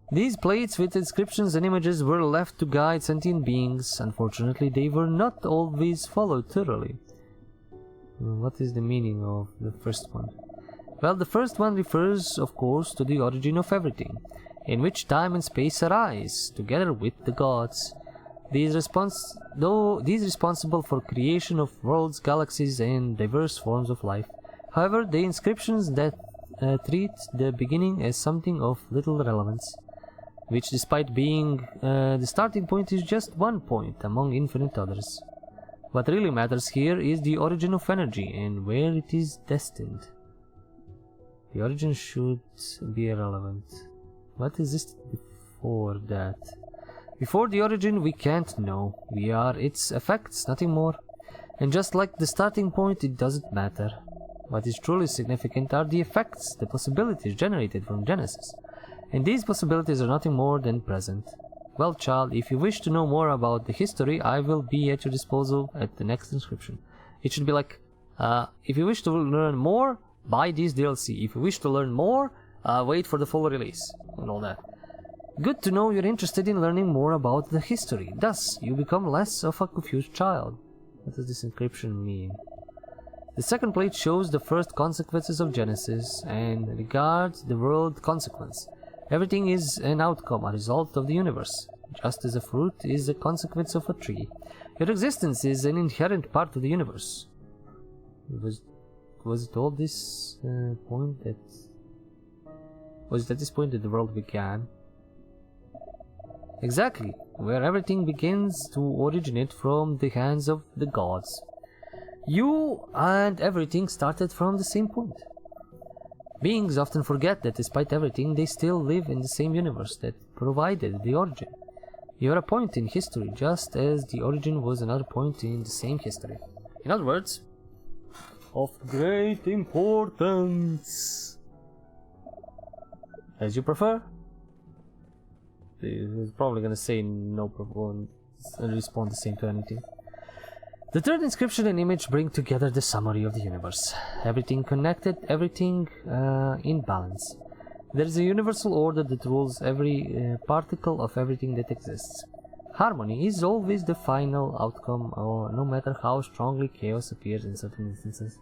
These plates with inscriptions and images were left to guide sentient beings. Unfortunately, they were not always followed thoroughly. What is the meaning of the first one? Well, the first one refers, of course, to the origin of everything, in which time and space arise, together with the gods. These responsible for creation of worlds, galaxies, and diverse forms of life. However, the inscriptions that treat the beginning as something of little relevance, which despite being the starting point is just one point among infinite others. What really matters here is the origin of energy and where it is destined. The origin should be irrelevant. What existed before that? Before the origin we can't know. We are its effects, nothing more. And just like the starting point, it doesn't matter. What is truly significant are the effects, the possibilities generated from Genesis. And these possibilities are nothing more than present. Well, child, if you wish to know more about the history, I will be at your disposal at the next inscription. It should be like, if you wish to learn more buy this DLC. If you wish to learn more, wait for the full release and all that. Good to know you're interested in learning more about the history. Thus, you become less of a confused child. What does this encryption mean? The second plate shows the first consequences of Genesis and regards the world consequence. Everything is an outcome, a result of the universe, just as a fruit is a consequence of a tree. Your existence is an inherent part of the universe. Was it all this point that... Was it at this point that the world began? Exactly, where everything begins to originate from the hands of the gods. You and everything started from the same point. Beings often forget that despite everything, they still live in the same universe that provided the origin. You are a point in history, just as the origin was another point in the same history. In other words, of great importance. As you prefer? He's probably gonna say no problem and respond the same to anything. The third inscription and image bring together the summary of the universe. Everything connected, everything in balance. There is a universal order that rules every particle of everything that exists. Harmony is always the final outcome, or no matter how strongly chaos appears in certain instances.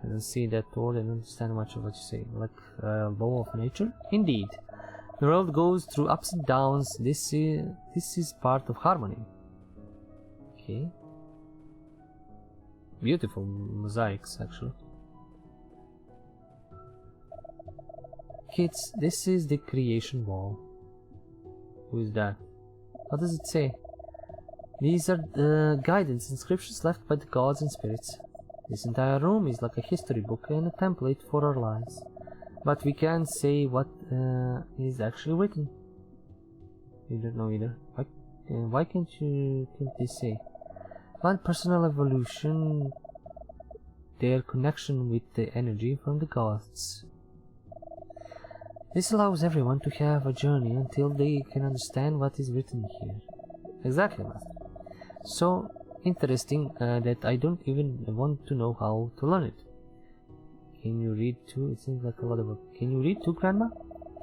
I don't see that word, I don't understand much of what you say. Like law of nature? Indeed. The world goes through ups and downs. This is part of harmony. Okay. Beautiful mosaics, actually. Kids, this is the creation wall. Who is that? What does it say? These are the guidance inscriptions left by the gods and spirits. This entire room is like a history book and a template for our lives. But we can't say what is actually written. You don't know either. Why can't they say? One personal evolution, their connection with the energy from the gods. This allows everyone to have a journey until they can understand what is written here. Exactly, Master. So interesting that I don't even want to know how to learn it. Can you read too? It seems like a lot of work. Can you read too, Grandma?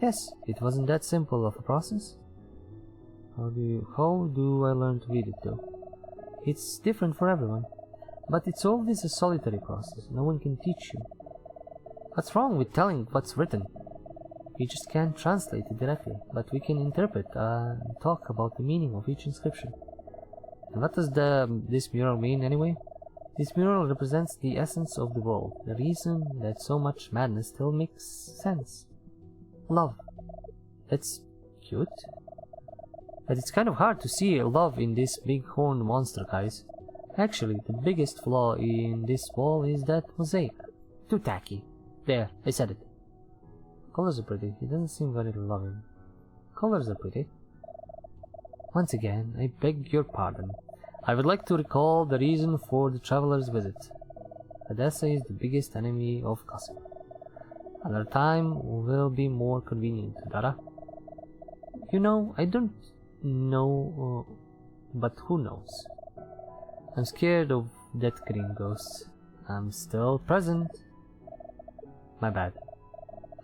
Yes, it wasn't that simple of a process. How do I learn to read it though? It's different for everyone, but it's always a solitary process. No one can teach you. What's wrong with telling what's written? We just can't translate it directly, but we can interpret and talk about the meaning of each inscription. And what does this mural mean anyway? This mural represents the essence of the world, the reason that so much madness still makes sense. Love. That's cute. But it's kind of hard to see love in this big horned monster, guys. Actually, the biggest flaw in this wall is that mosaic. Too tacky. There, I said it. Colors are pretty. It doesn't seem very loving. Colors are pretty. Once again, I beg your pardon. I would like to recall the reason for the traveler's visit. Odessa is the biggest enemy of gossip. Another time will be more convenient, Dara. You know, I don't know, but who knows? I'm scared of that green ghost. I'm still present. My bad.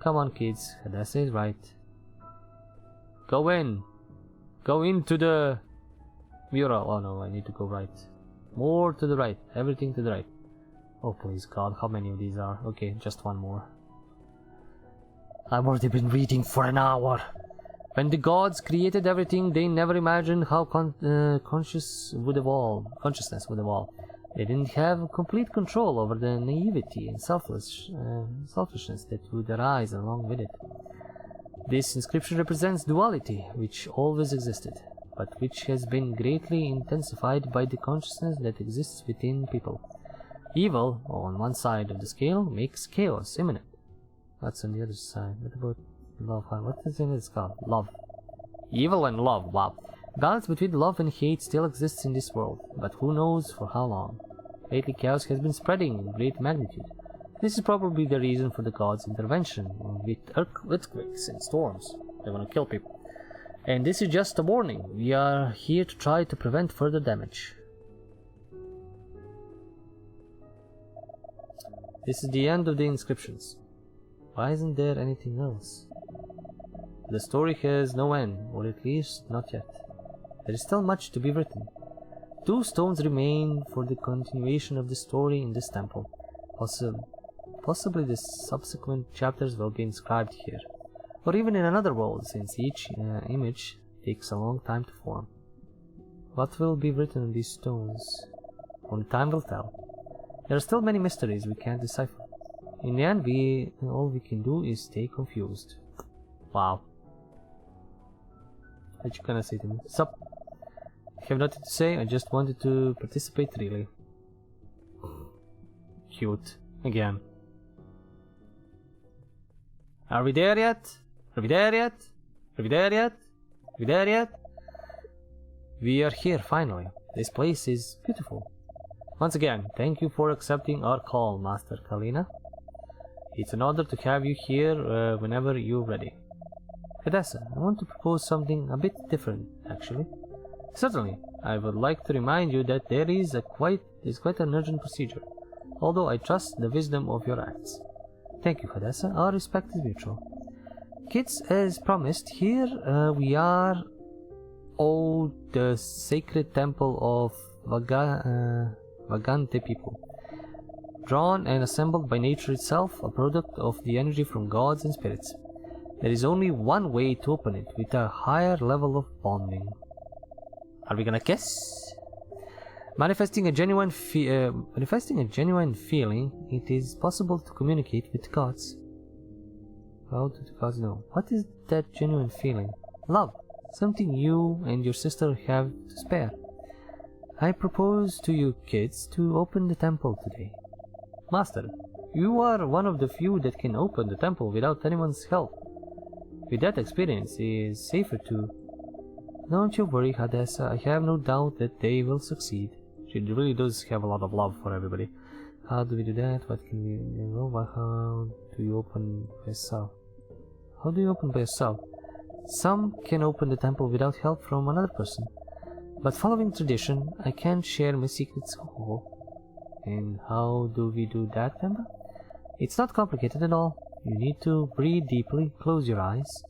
Come on, kids. Odessa is right. Go in. Go into the mural. Oh no, I need to go right. More to the right. Everything to the right. Oh please God, how many of these are? Okay, just one more. I've already been reading for an hour. When the gods created everything, they never imagined how consciousness would evolve. They didn't have complete control over the naivety and selfishness that would arise along with it. This inscription represents duality, which always existed, but which has been greatly intensified by the consciousness that exists within people. Evil, on one side of the scale, makes chaos imminent. What's on the other side? What about love? What is in this called? Love. Evil and love, wow. Balance between love and hate still exists in this world, but who knows for how long. Lately chaos has been spreading in great magnitude. This is probably the reason for the gods' intervention with earthquakes and storms. They want to kill people. And this is just a warning. We are here to try to prevent further damage. This is the end of the inscriptions. Why isn't there anything else? The story has no end, or at least not yet. There is still much to be written. 2 stones remain for the continuation of the story in this temple. Possibly the subsequent chapters will be inscribed here, or even in another world, since each image takes a long time to form. What will be written on these stones? Only time will tell. There are still many mysteries we can't decipher. In the end, all we can do is stay confused. Wow. What you gonna say to me? Sup? I have nothing to say, I just wanted to participate really. Cute. Again. Are we there yet? Are we there yet? Are we there yet? Are we there yet? We are here finally. This place is beautiful. Once again, thank you for accepting our call, Master Kalina. It's an honor to have you here whenever you're ready. Hadessa, I want to propose something a bit different, actually. Certainly, I would like to remind you that there is quite an urgent procedure, although I trust the wisdom of your acts. Thank you, Hadessa. Our respect is mutual. Kids, as promised, here we are. Oh, the sacred temple of Vagante people. Drawn and assembled by nature itself, a product of the energy from gods and spirits. There is only one way to open it, with a higher level of bonding. Are we gonna kiss? Manifesting a genuine feeling, it is possible to communicate with gods. How do the gods know? What is that genuine feeling? Love. Something you and your sister have to spare. I propose to you kids to open the temple today. Master, you are one of the few that can open the temple without anyone's help. With that experience, it is safer to... Don't you worry, Hadessa, I have no doubt that they will succeed. She really does have a lot of love for everybody. How do we do that? What can we do? How do you open by yourself? How do you open by yourself? Some can open the temple without help from another person. But following tradition, I can't share my secrets. And how do we do that, Pemba? It's not complicated at all. You need to breathe deeply, close your eyes.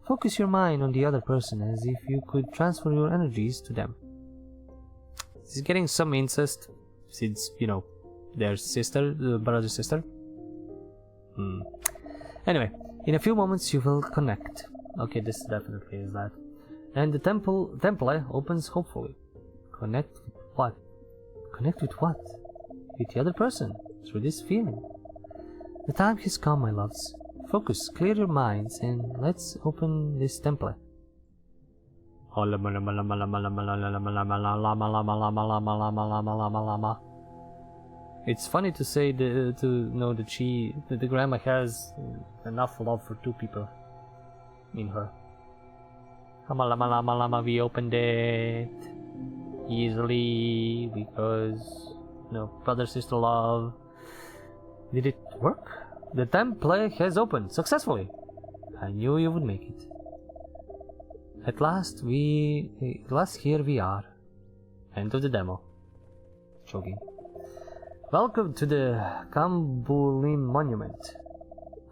Focus your mind on the other person as if you could transfer your energies to them. This is getting some incest, since, you know, their sister, brother-sister. Anyway, in a few moments you will connect. Okay, this definitely is that. And the temple opens hopefully. Connect with what? Connect with what? With the other person, through this feeling. The time has come, my loves. Focus, clear your minds, and let's open this temple. It's funny to say to know that the grandma has enough love for 2 people in her. We opened it easily because, you know, brother-sister love. Did it work? The temple has opened successfully. I knew you would make it. At last here we are. End of the demo. Jogging. Welcome to the Kambulin monument.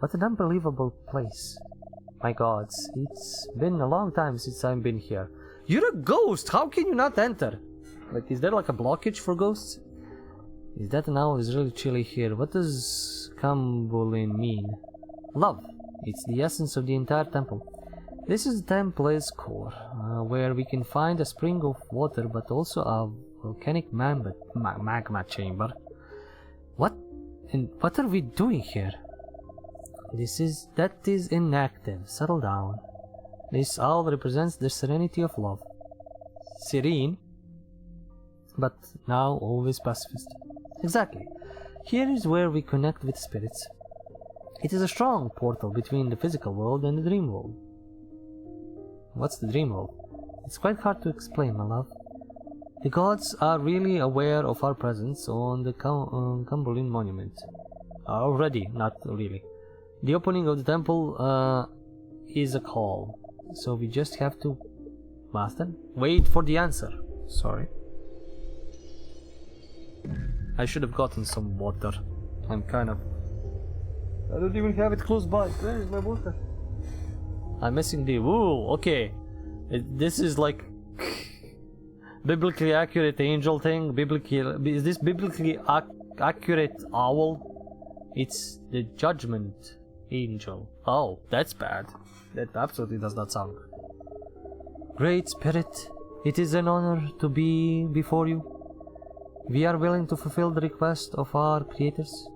What an unbelievable place. My gods, it's been a long time since I've been here. You're a ghost! How can you not enter? Like, is there like a blockage for ghosts? Is that an owl is really chilly here? What does Kambulin mean? Love. It's the essence of the entire temple. This is the temple's core, where we can find a spring of water, but also a volcanic magma chamber. What? And what are we doing here? That is inactive. Settle down. This owl represents the serenity of love. Serene, but now always pacifist. Exactly. Here is where we connect with spirits. It is a strong portal between the physical world and the dream world. What's the dream world? It's quite hard to explain, my love. The gods are really aware of our presence on the Kambulin monument. Already, not really. The opening of the temple is a call, so we just have to... Master? Wait for the answer. Sorry. I should have gotten some water. I'm kind of... I don't even have it close by. Where is my water? I'm missing the... Ooh, okay. This is like... biblically accurate angel thing. Is this biblically accurate owl? It's the judgment angel. Oh, that's bad. That absolutely does not sound good. Great Spirit, it is an honor to be before you. We are willing to fulfill the request of our creators.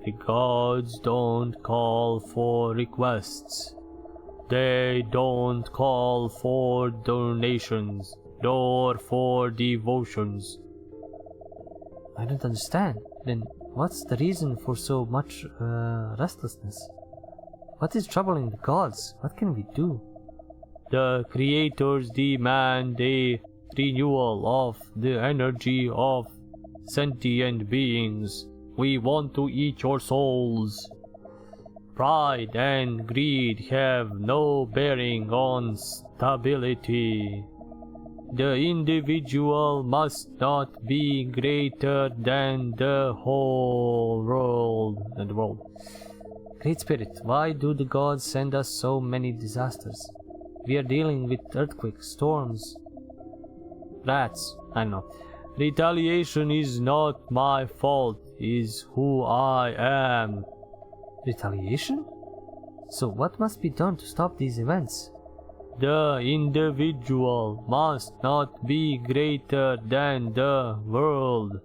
The gods don't call for requests. They don't call for donations, nor for devotions. I don't understand. Then what's the reason for so much restlessness? What is troubling the gods? What can we do? The creators demand a renewal of the energy of sentient beings. We want to eat your souls. Pride and greed have no bearing on stability. The individual must not be greater than the whole world. Great Spirit, why do the gods send us so many disasters? We are dealing with earthquakes, storms, rats, I don't know. Retaliation is not my fault, is who I am. Retaliation? So what must be done to stop these events? The individual must not be greater than the world.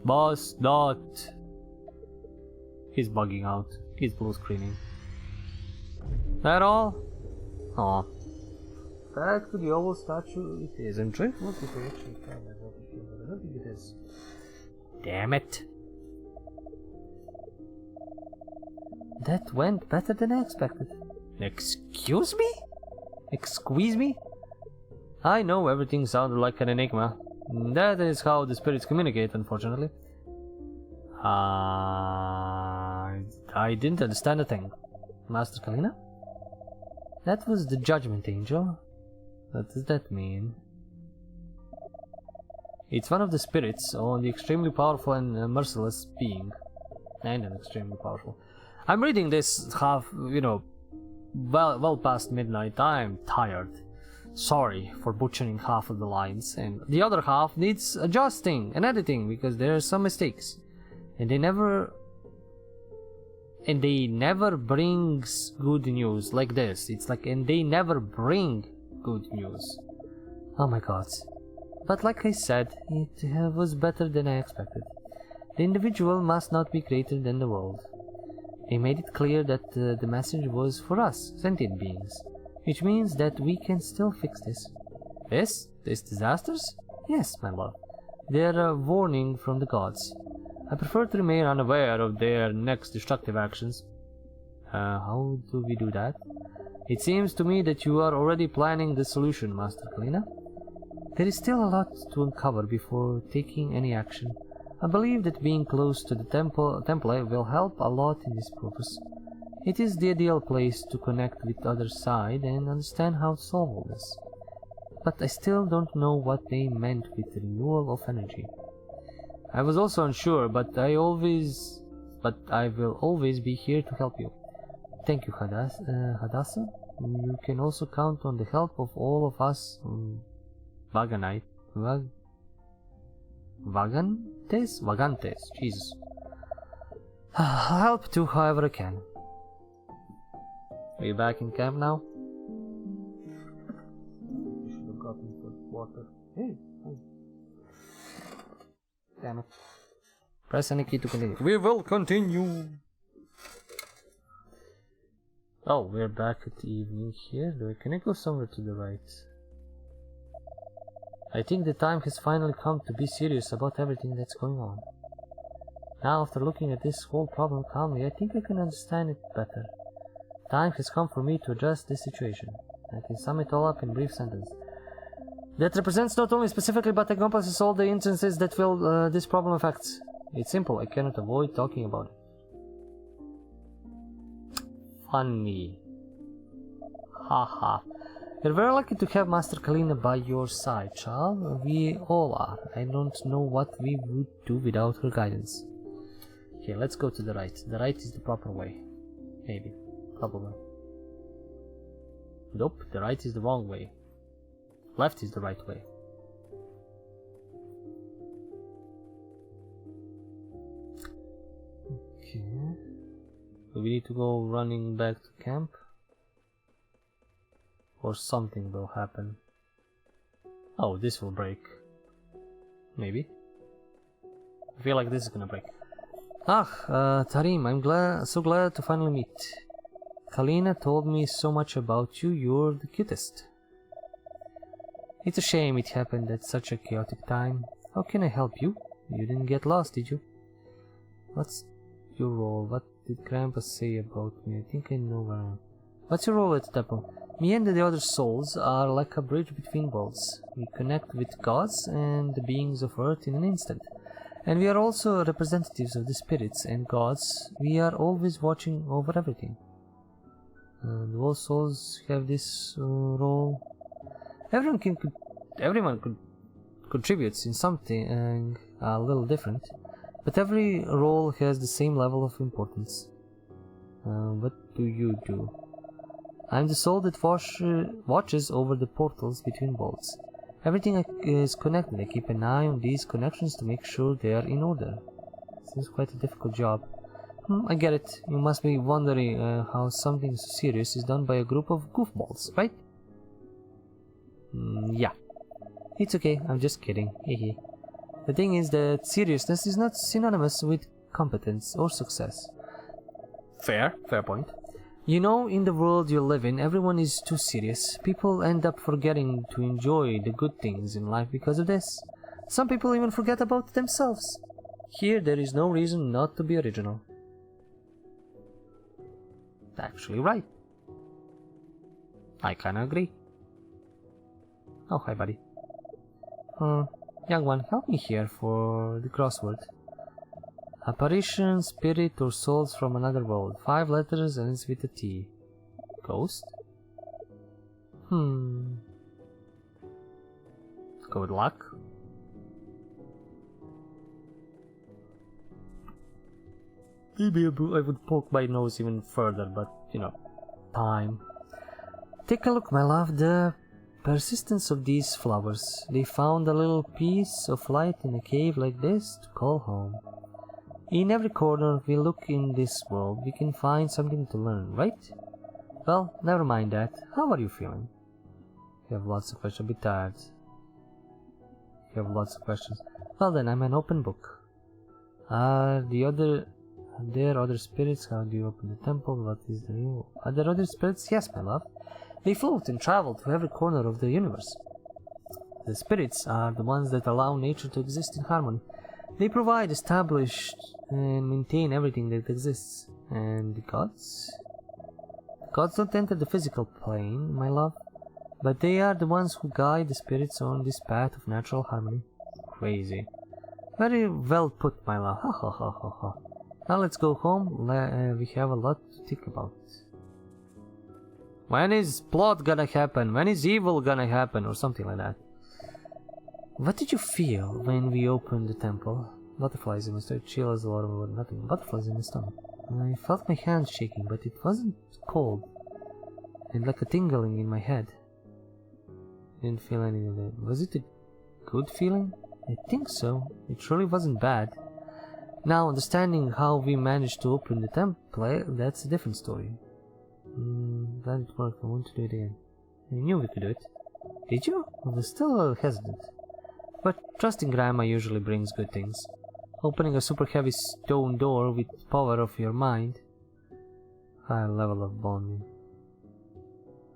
Must not. He's bugging out. He's blue screening. That all? Aw. Back to the oval statue it is. I'm trying to look if I actually can. I don't think it is. Damn it. That went better than I expected. Excuse me? Excuse me? I know everything sounded like an enigma. That is how the spirits communicate, unfortunately. I didn't understand a thing. Master Kalina? That was the Judgment Angel. What does that mean? It's one of the spirits on the extremely powerful and merciless being. And an extremely powerful. I'm reading this half, well past midnight. I'm tired. Sorry for butchering half of the lines, and the other half needs adjusting and editing because there are some mistakes. And they never brings good news like this. It's like, and they never bring good news. Oh my god. But like I said, it was better than I expected. The individual must not be greater than the world. They made it clear that the message was for us, sentient beings, which means that we can still fix this. These disasters? Yes, my love. They are a warning from the gods. I prefer to remain unaware of their next destructive actions. How do we do that? It seems to me that you are already planning the solution, Master Kalina. There is still a lot to uncover before taking any action. I believe that being close to the temple will help a lot in this purpose. It is the ideal place to connect with the other side and understand how to solve all this. But I still don't know what they meant with the renewal of energy. I was also unsure, but I will always be here to help you. Thank you, Hadassah. You can also count on the help of all of us Vagantes, Jesus. I'll help too however I can. Are you back in camp now? You should have gotten some water. Hey. Damn it. Press any key to continue. We will continue! Oh, we're back at the evening here. Can I go somewhere to the right? I think the time has finally come to be serious about everything that's going on. Now, after looking at this whole problem calmly, I think I can understand it better. Time has come for me to address this situation. I can sum it all up in a brief sentence. That represents not only specifically but encompasses all the instances that this problem affects. It's simple, I cannot avoid talking about it. Funny. Haha. You're very lucky to have Master Kalina by your side, child. We all are. I don't know what we would do without her guidance. Okay, let's go to the right. The right is the proper way. Maybe. Probably. Nope, the right is the wrong way. Left is the right way. Okay. So we need to go running back to camp. Or something will happen. Oh, this will break. Maybe. I feel like this is gonna break. Tarim, I'm so glad to finally meet. Kalina told me so much about you, you're the cutest. It's a shame it happened at such a chaotic time. How can I help you? You didn't get lost, did you? What's your role? What did Grandpa say about me? I think I know where I am. What's your role at the temple? Me and the other souls are like a bridge between worlds. We connect with gods and the beings of earth in an instant. And we are also representatives of the spirits and gods. We are always watching over everything. And all souls have this role. Everyone contributes in something a little different, but every role has the same level of importance. What do you do? I'm the soul that watches over the portals between worlds. Everything is connected. I keep an eye on these connections to make sure they are in order. Seems quite a difficult job. I get it. You must be wondering how something so serious is done by a group of goofballs, right? Yeah. It's okay, I'm just kidding. Hehe. The thing is that seriousness is not synonymous with competence or success. Fair point. You know, in the world you live in, everyone is too serious. People end up forgetting to enjoy the good things in life because of this. Some people even forget about themselves. Here, there is no reason not to be original. Actually, right. I kinda agree. Oh, hi, buddy. Young one, help me here for the crossword. Apparition, spirit, or souls from another world. 5 letters and it's with a T. Ghost? Good luck. Maybe I would poke my nose even further, but, you know, time. Take a look, my love. The persistence of these flowers. They found a little piece of light in a cave like this to call home. In every corner we look in this world, we can find something to learn, right? Well, never mind that. How are you feeling? You have lots of questions. A bit tired. You have lots of questions. Well then, I'm an open book. Are there other spirits? How do you open the temple? What is the rule? Are there other spirits? Yes, my love. They float and travel to every corner of the universe. The spirits are the ones that allow nature to exist in harmony. They provide, establish, and maintain everything that exists. And the gods? The gods don't enter the physical plane, my love, but they are the ones who guide the spirits on this path of natural harmony. Crazy. Very well put, my love. Ha ha ha ha ha. Now let's go home. We have a lot to think about. When is plot gonna happen? When is evil gonna happen? Or something like that. What did you feel when we opened the temple? Butterflies in my stomach. Chill as a lot of nothing. Butterflies in my stomach. I felt my hands shaking, but it wasn't cold. And like a tingling in my head. Didn't feel any of it. Was it a good feeling? I think so. It really wasn't bad. Now, understanding how we managed to open the temple, that's a different story. Glad it worked. I want to do it again. I knew we could do it. Did you? I was still a little hesitant. But trusting Grandma usually brings good things. Opening a super heavy stone door with the power of your mind. High level of bonding.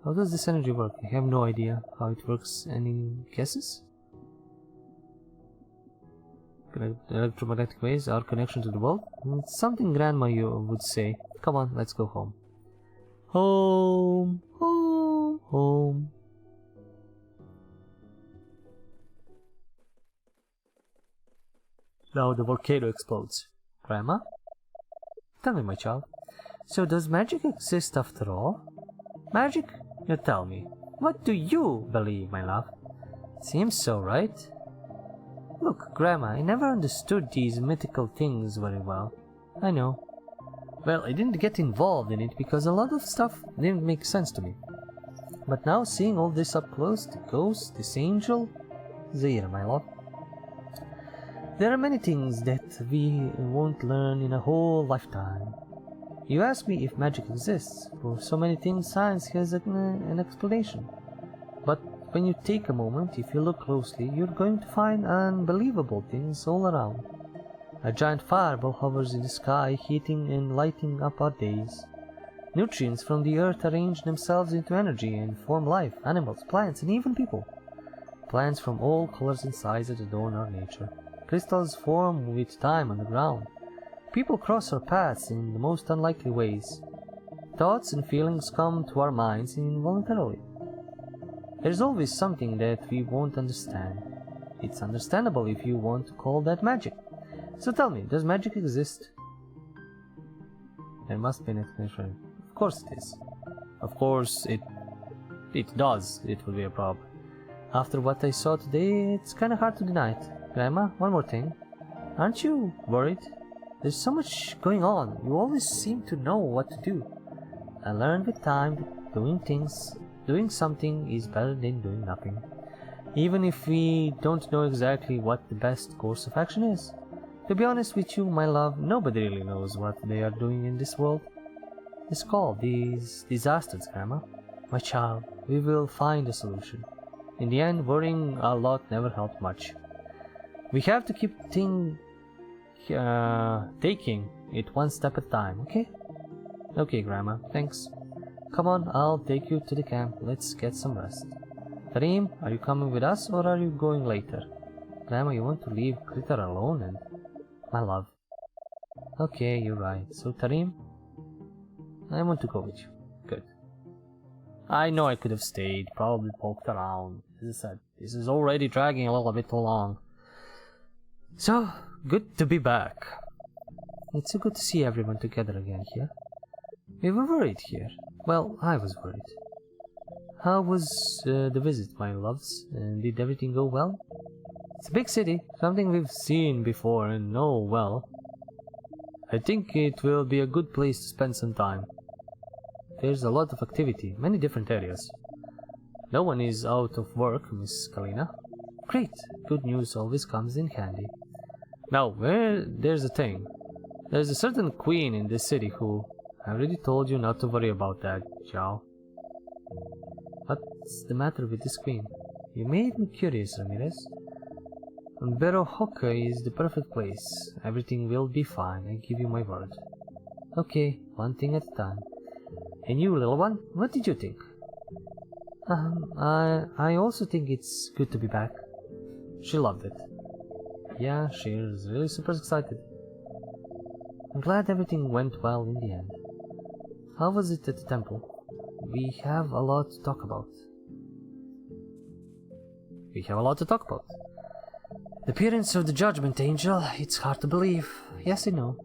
How does this energy work? I have no idea how it works. Any guesses? Electromagnetic waves, our connection to the world? It's something Grandma would say. Come on, let's go home. Home, home, home. Now the volcano explodes. Grandma? Tell me, my child. So does magic exist after all? Magic? You tell me. What do you believe, my love? Seems so, right? Look, Grandma, I never understood these mythical things very well. I know. Well, I didn't get involved in it because a lot of stuff didn't make sense to me. But now seeing all this up close, the ghost, this angel... Zaire, my love. There are many things that we won't learn in a whole lifetime. You ask me if magic exists. For so many things, science has an explanation. But when you take a moment, if you look closely, you're going to find unbelievable things all around. A giant fireball hovers in the sky, heating and lighting up our days. Nutrients from the earth arrange themselves into energy and form life, animals, plants, and even people. Plants from all colors and sizes adorn our nature. Crystals form with time on the ground. People cross our paths in the most unlikely ways. Thoughts and feelings come to our minds involuntarily. There's always something that we won't understand. It's understandable if you want to call that magic. So tell me, does magic exist? There must be an explanation. Of course it is. Of course it does. It will be a problem. After what I saw today, it's kinda hard to deny it. Grandma, one more thing. Aren't you worried? There's so much going on. You always seem to know what to do. I learned with time that doing something is better than doing nothing. Even if we don't know exactly what the best course of action is. To be honest with you, my love, nobody really knows what they are doing in this world. It's called these disasters, Grandma. My child, we will find a solution. In the end, worrying a lot never helped much. We have to keep taking it one step at a time, okay? Okay, Grandma, thanks. Come on, I'll take you to the camp. Let's get some rest. Tarim, are you coming with us or are you going later? Grandma, you want to leave Critter alone and... My love. Okay, you're right. So, Tarim? I want to go with you. Good. I know I could have stayed, probably poked around. As I said, this is already dragging a little bit too long. So, good to be back. It's so good to see everyone together again here. We were worried here. Well, I was worried. How was the visit, my loves? Did everything go well? It's a big city, something we've seen before and know well. I think it will be a good place to spend some time. There's a lot of activity, many different areas. No one is out of work, Miss Kalina. Great, good news always comes in handy. Now, there's a thing. There's a certain queen in this city who... I already told you not to worry about that, Zhao. What's the matter with this queen? You made me curious, Ramirez. Berohoka is the perfect place. Everything will be fine, I give you my word. Okay, one thing at a time. And you, little one, what did you think? I also think it's good to be back. She loved it. Yeah, she is really super excited. I'm glad everything went well in the end. How was it at the temple? We have a lot to talk about. The appearance of the Judgment Angel, it's hard to believe. Yes, I know.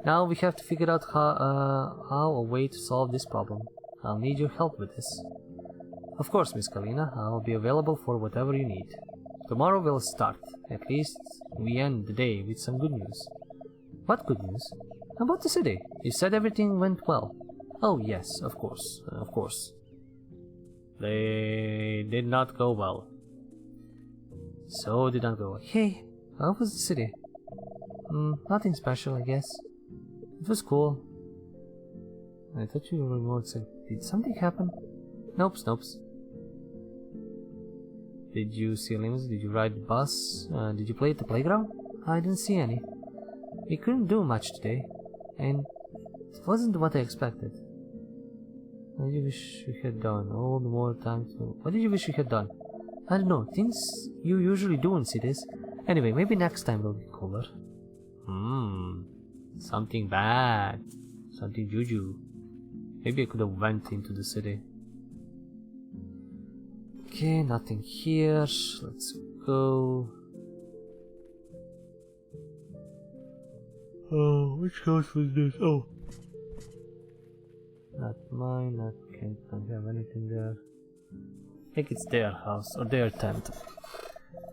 Now we have to figure out how a way to solve this problem. I'll need your help with this. Of course, Miss Kalina, I'll be available for whatever you need. Tomorrow we'll start. At least we end the day with some good news. What good news? About the city. You said everything went well. Oh yes, of course, They did not go well. So did not go. Hey, how was the city? Nothing special, I guess. It was cool. I thought you were more sick. Did something happen? Nope. Did you see limits? Did you ride the bus? Did you play at the playground? I didn't see any. We couldn't do much today, and it wasn't what I expected. What did you wish we had done? All the more time to... What did you wish we had done? I don't know, things you usually do in cities. Anyway, maybe next time will be cooler. Something bad. Something juju. Maybe I could have went into the city. Okay, nothing here. Let's go. Oh, which house was this? Oh. Not mine, don't have anything there. I think it's their house, or their tent.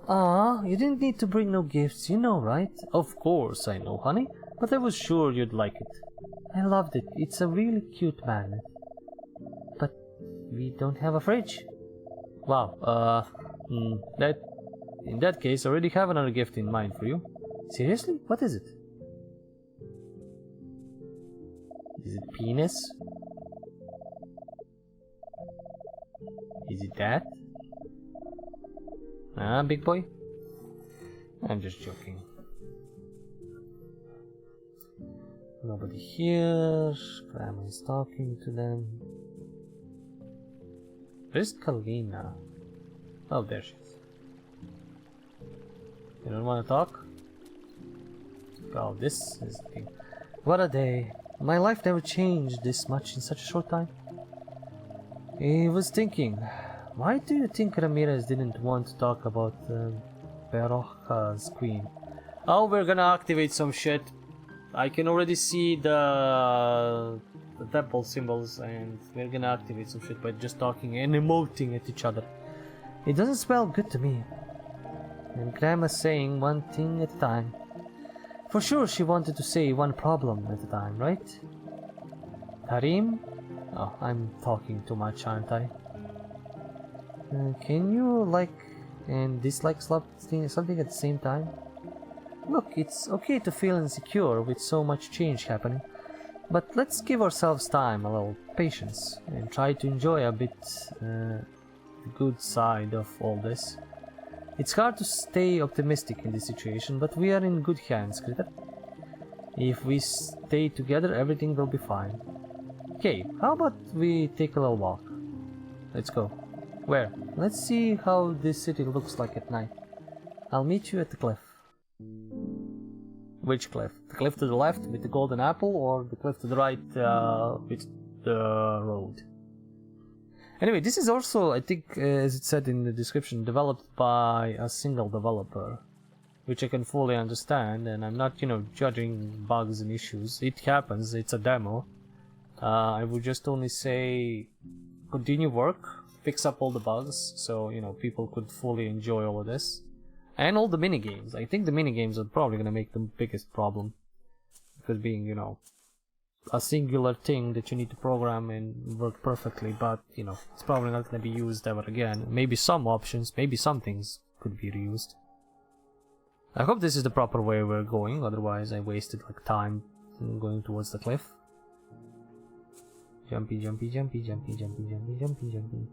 You didn't need to bring no gifts, you know, right? Of course I know, honey. but I was sure you'd like it. I loved it. It's a really cute magnet. But we don't have a fridge. Wow, in that case, I already have another gift in mind for you. Seriously? What is it? Is it penis? Is it that? Ah, big boy? I'm just joking. Nobody here. Grandma is talking to them. Where's Kalina? Oh, there she is. You don't want to talk? Well, this is the thing. What a day. My life never changed this much in such a short time. I was thinking, why do you think Ramirez didn't want to talk about Berroja's queen? Oh, we're gonna activate some shit. I can already see the temple symbols, and we're gonna activate some shit by just talking and emoting at each other. It doesn't smell good to me. And Grandma's saying one thing at a time. For sure she wanted to say one problem at a time, right? Tarim? Oh, I'm talking too much, aren't I? Can you like and dislike something at the same time? Look, it's okay to feel insecure with so much change happening, but let's give ourselves time, a little patience, and try to enjoy a bit the good side of all this. It's hard to stay optimistic in this situation, but we are in good hands, Critter. If we stay together, everything will be fine. Okay, how about we take a little walk? Let's go. Where? Let's see how this city looks like at night. I'll meet you at the cliff. Which cliff? The cliff to the left with the golden apple, or the cliff to the right with the road? Anyway, this is also, I think, as it said in the description, developed by a single developer, which I can fully understand, and I'm not, judging bugs and issues. It happens, it's a demo. I would just only say continue work, fix up all the bugs, so, people could fully enjoy all of this. And all the minigames. I think the minigames are probably going to make the biggest problem. Because being, a singular thing that you need to program and work perfectly, but, it's probably not going to be used ever again. Maybe some options, maybe some things could be reused. I hope this is the proper way we're going, otherwise I wasted, time going towards the cliff. Jumpy, jumpy, jumpy, jumpy, jumpy, jumpy, jumpy, jumpy.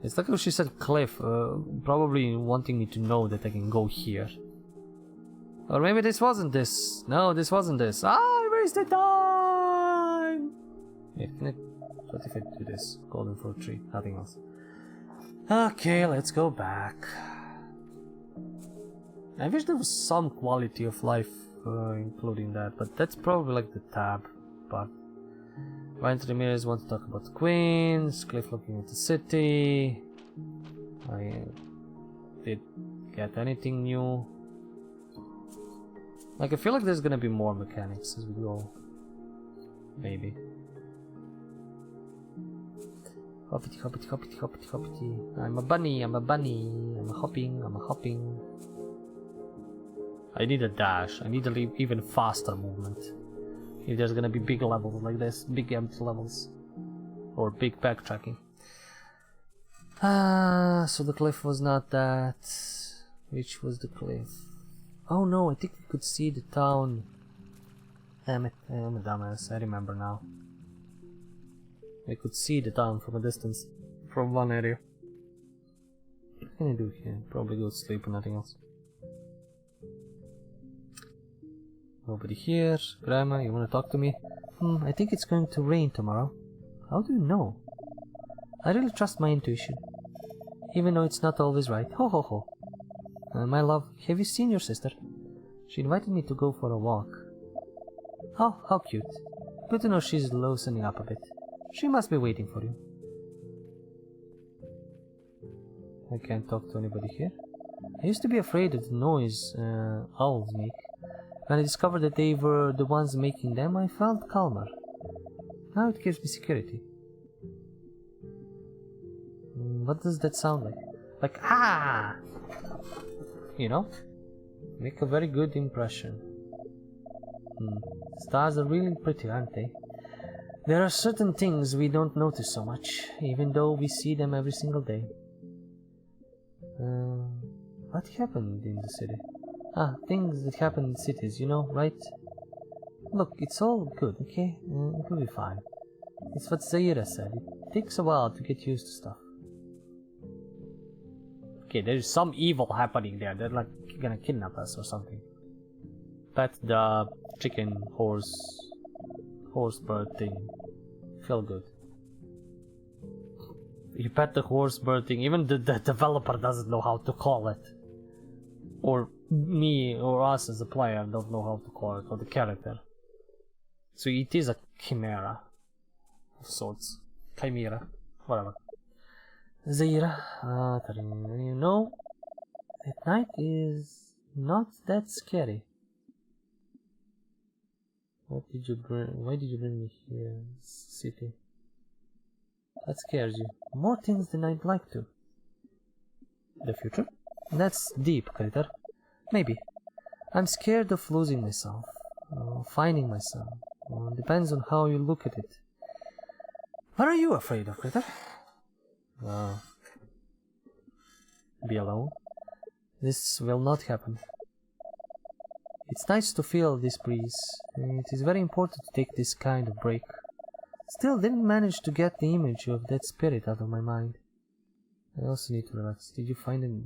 It's like how she said cliff, probably wanting me to know that I can go here. Or maybe this wasn't this. No, this wasn't this. I wasted time! Yeah, what if I do this? Golden fruit tree, nothing else. Okay, let's go back. I wish there was some quality of life including that, but that's probably like the tab part. Ryan Ramirez wants to talk about the queens, Cliff looking at the city. I did get anything new. I feel like there's gonna be more mechanics as we go. Maybe. Hoppity, hoppity, hoppity, hoppity, hoppity. I'm a bunny, I'm a bunny. I'm a hopping, I'm a hopping. I need a dash. I need a even faster movement. If there's gonna be big levels like this, big empty levels, or big backtracking. So the cliff was not that. Which was the cliff? Oh no, I think we could see the town. Damn it, I'm a dumbass, I remember now. I could see the town from a distance, from one area. What can I do here? Probably go to sleep and nothing else. Nobody here. Grandma, you wanna talk to me? I think it's going to rain tomorrow. How do you know? I really trust my intuition. Even though it's not always right. Ho ho ho. My love, have you seen your sister? She invited me to go for a walk. Oh, how cute. Good to know she's loosening up a bit. She must be waiting for you. I can't talk to anybody here. I used to be afraid of the noise owls make. When I discovered that they were the ones making them, I felt calmer. Now it gives me security. What does that sound like? Like, ah! You know? Make a very good impression. Stars are really pretty, aren't they? There are certain things we don't notice so much, even though we see them every single day. What happened in the city? Things that happen in cities, you know, right? Look, it's all good, okay? It will be fine. It's what Zaira said. It takes a while to get used to stuff. Okay, there's some evil happening there. They're like gonna kidnap us or something. Pet the chicken, horse bird thing. Feel good. You pet the horse bird thing. Even the developer doesn't know how to call it. Or me or us as a player don't know how to call it, or the character. So it is a chimera of sorts. Chimera. Whatever. Zaira, you know, at night is not that scary. What did you bring? Why did you bring me here, city? That scares you. More things than I'd like to. The future? That's deep, critter. Maybe. I'm scared of losing myself. Finding myself. Depends on how you look at it. What are you afraid of, critter? Be alone. This will not happen. It's nice to feel this breeze. It is very important to take this kind of break. Still didn't manage to get the image of that spirit out of my mind. I also need to relax. Did you find them?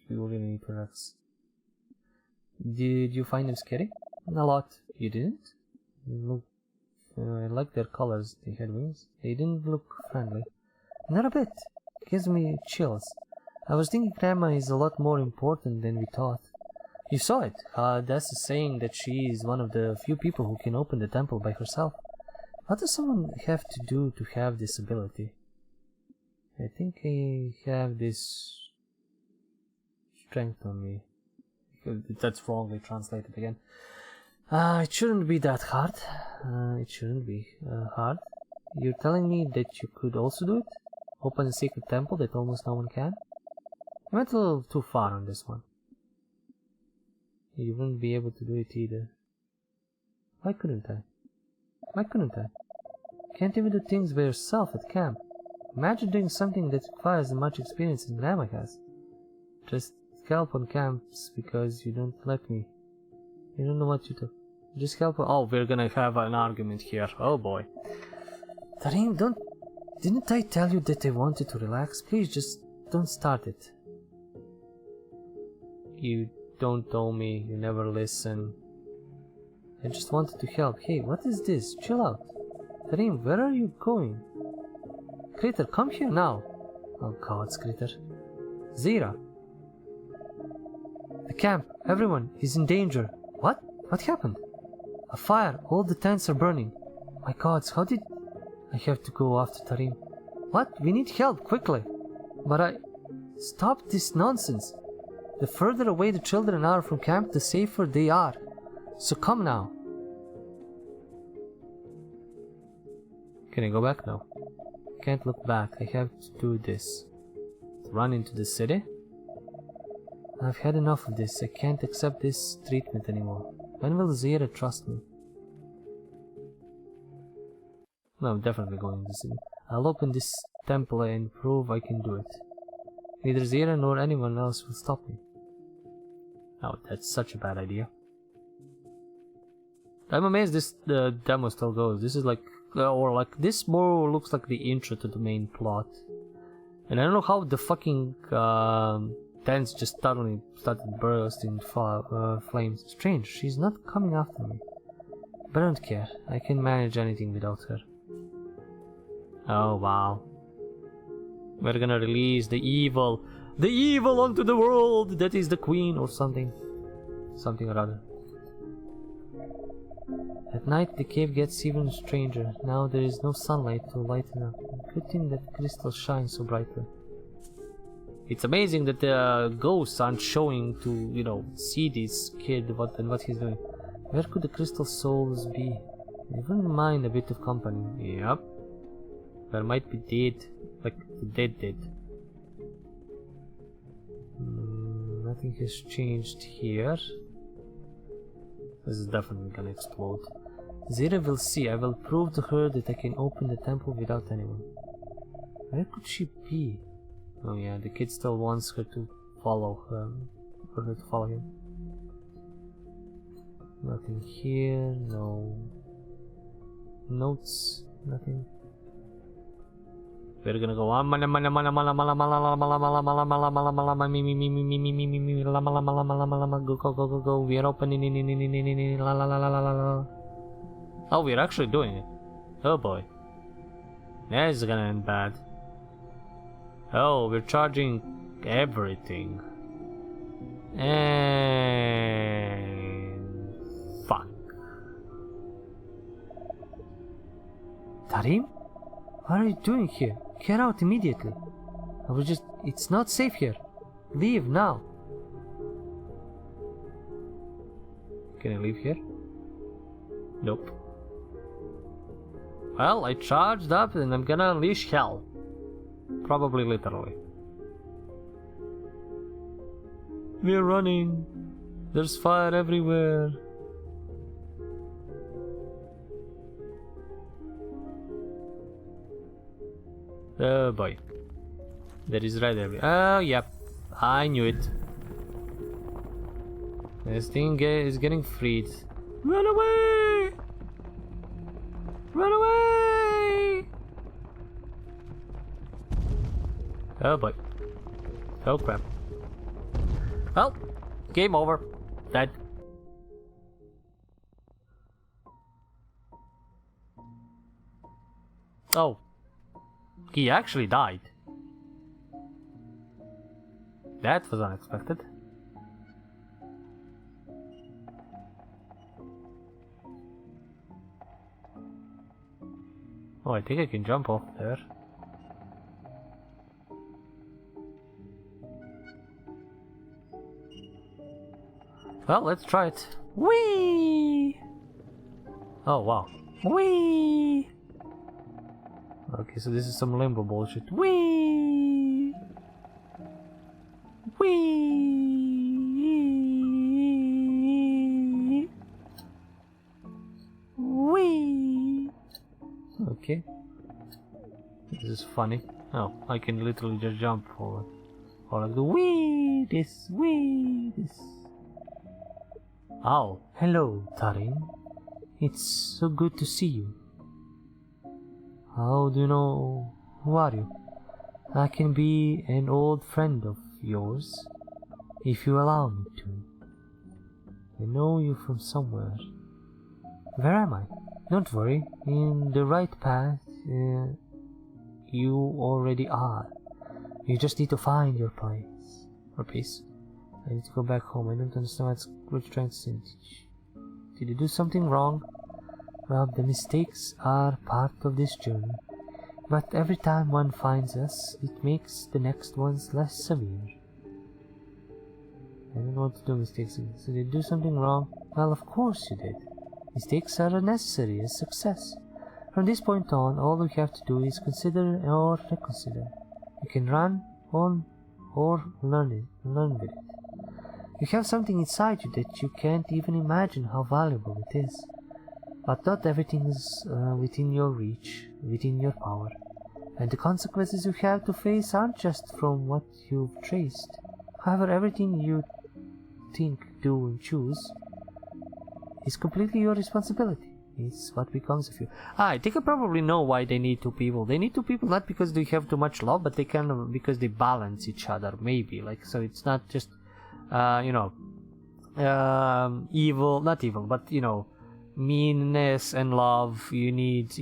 You really need to relax. Did you find them scary? A lot. You didn't? Look, I like their colors. They had wings. They didn't look friendly. Not a bit. Gives me chills. I was thinking Grandma is a lot more important than we thought. You saw it. That's saying that she is one of the few people who can open the temple by herself. What does someone have to do to have this ability? I think I have this strength on me. That's wrongly translated again. It shouldn't be that hard. It shouldn't be hard. You're telling me that you could also do it? Open a secret temple that almost no one can? I went a little too far on this one. You wouldn't be able to do it either. Why couldn't I? Why couldn't I? Can't even do things by yourself at camp. Imagine doing something that requires as much experience as Grandma has. Just help on camps because you don't let me. You don't know what you do. Just help. Oh, we're gonna have an argument here. Oh boy. Tarim, didn't I tell you that I wanted to relax? Please just don't start it. You don't tell me. You never listen. I just wanted to help. Hey, what is this? Chill out. Tarim, where are you going? Critter, come here now. Oh god, Critter. Zira. The camp. Everyone is in danger. What? What happened? A fire. All the tents are burning. My gods, how did... I have to go after Tarim. What? We need help, quickly. But Stop this nonsense. The further away the children are from camp, the safer they are. So come now. Can I go back? No. Can't look back. I have to do this. Run into the city? I've had enough of this. I can't accept this treatment anymore. When will Zira trust me? No, I'm definitely going to the city. I'll open this temple and prove I can do it. Neither Zira nor anyone else will stop me. Oh, that's such a bad idea. I'm amazed this demo still goes. This is like, this more looks like the intro to the main plot. And I don't know how the fucking tents just suddenly started bursting flames. Strange, she's not coming after me. But I don't care. I can manage anything without her. Oh wow. We're gonna release the evil onto the world that is the queen or something. Something or other. At night the cave gets even stranger. Now there is no sunlight to lighten up. Good thing that crystals shine so brightly. It's amazing that the ghosts aren't showing to, you know, see this kid and what he's doing. Where could the crystal souls be? I wouldn't mind a bit of company. Yep. There might be dead, like the dead did. Nothing has changed here. This is definitely gonna explode. Zira will see. I will prove to her that I can open the temple without anyone. Where could she be? Oh yeah, the kid still wants her to follow him. For her to follow him. Nothing here, no notes, nothing. We're gonna go on. Go. We are opening. Oh, we're actually doing it. Oh boy. That is gonna end bad. Oh, we're charging everything. And fuck. Tarim? What are you doing here? Get out immediately. It's not safe here. Leave now. Can I leave here? Nope. Well, I charged up and I'm gonna unleash hell. Probably literally. We're running. There's fire everywhere. Oh boy. There is red everywhere. Oh, yep. I knew it. This thing is getting freed. Run away! Run away! Oh boy. Oh crap. Well, game over. Dead. Oh. He actually died. That was unexpected. Oh, I think I can jump off there. Well, let's try it. Whee! Oh, wow. Whee! Okay, so this is some limbo bullshit. Whee! Whee! Whee! Okay. This is funny. Oh, I can literally just jump forward. Or like the whee! This, whee! This. Oh, hello, Tarim. It's so good to see you. How do you know? Who are you? I can be an old friend of yours, if you allow me to. I know you from somewhere. Where am I? Don't worry, in the right path you already are. You just need to find your place. Or peace. I need to go back home. I don't understand what you're trying to say. Did you do something wrong? Well, the mistakes are part of this journey. But every time one finds us, it makes the next ones less severe. I don't want to do mistakes again. So did you do something wrong? Well, of course you did. Mistakes are necessary as success. From this point on, all we have to do is consider or reconsider. You can run on or learn with it. You have something inside you that you can't even imagine how valuable it is. But not everything is within your reach, within your power. And the consequences you have to face aren't just from what you've traced. However, everything you think, do, and choose is completely your responsibility. It's what becomes of you. I think I probably know why they need two people. They need two people not because they have too much love, but they can because they balance each other, maybe. Like, so it's not just, evil, not evil, but, meanness and love. You need,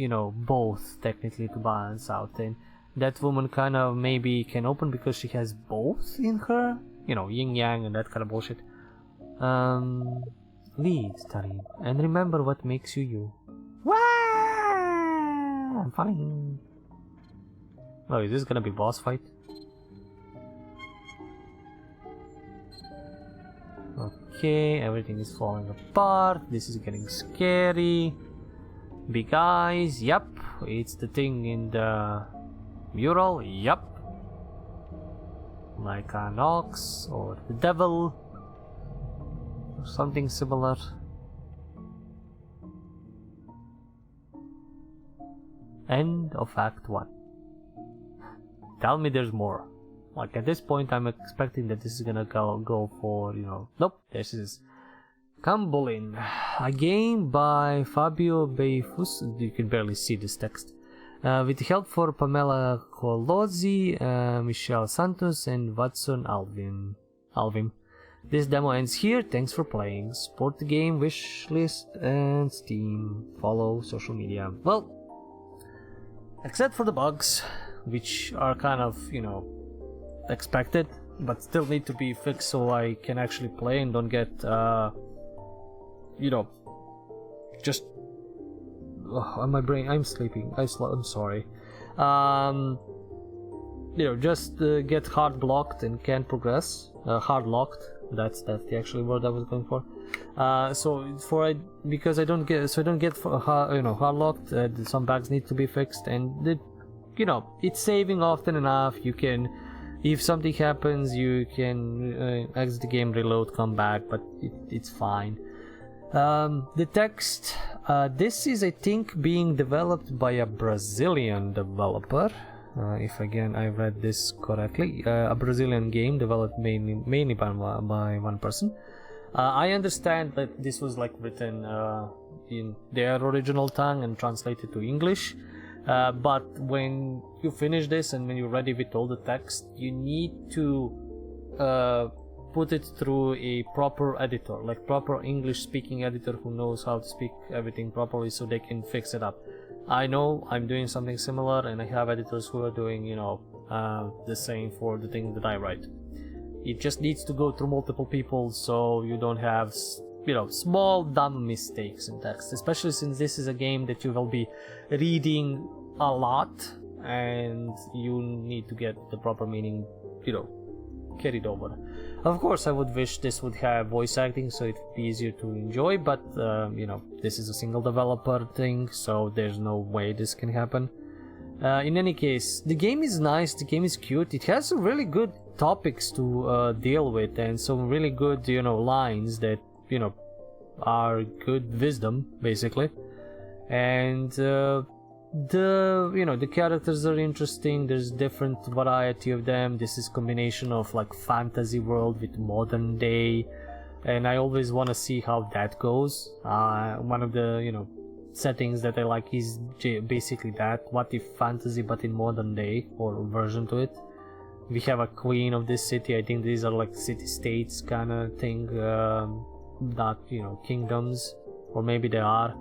both technically to balance out. And that woman kind of maybe can open because she has both in her. Yin yang and that kind of bullshit. Lead, Tarim, and remember what makes you you. Wah! I'm fine. Oh, is this gonna be boss fight? Okay, everything is falling apart. This is getting scary. Big eyes, yep. It's the thing in the mural, yep. Like an ox or the devil. Something similar. End of Act 1. Tell me there's more. Like, at this point, I'm expecting that this is gonna go for, you know... Nope, this is Kambulin, a game by Fabio Beifus. You can barely see this text. With help for Pamela Colozzi, Michelle Santos, and Watson Alvim. This demo ends here. Thanks for playing. Support the game, wishlist, and Steam. Follow social media. Well, except for the bugs, which are kind of, you know, expected, but still need to be fixed so I can actually play and don't get, you know, just on my brain. I'm sleeping. I'm sorry. You know, just get hard blocked and can't progress. Hard locked. That's the actual word I was going for. Because I don't get hard locked. Some bugs need to be fixed, and you know, it's saving often enough. You can, if something happens, you can exit the game, reload, come back, but it's fine. The text, this is, I think, being developed by a Brazilian developer. If again I read this correctly, a Brazilian game developed mainly by one person. I understand that this was like written in their original tongue and translated to English. But when you finish this and when you're ready with all the text, you need to put it through a proper editor, like proper English speaking editor who knows how to speak everything properly so they can fix it up. I know I'm doing something similar, and I have editors who are doing, you know, the same for the things that I write. It just needs to go through multiple people so you don't have, you know, small dumb mistakes in text, especially since this is a game that you will be reading a lot and you need to get the proper meaning, you know, carried over. Of course, I would wish this would have voice acting so it would be easier to enjoy, but you know, this is a single developer thing, so there's no way this can happen. In any case, the game is nice, the game is cute, it has some really good topics to deal with and some really good, you know, lines that, you know, are good wisdom basically. And the characters are interesting. There's different variety of them. This is combination of like fantasy world with modern day, and I always want to see how that goes. One of the, you know, settings that I like is basically that, what if fantasy but in modern day, or version to it. We have a queen of this city. I think these are like city states kind of thing, not, you know, kingdoms, or maybe they are.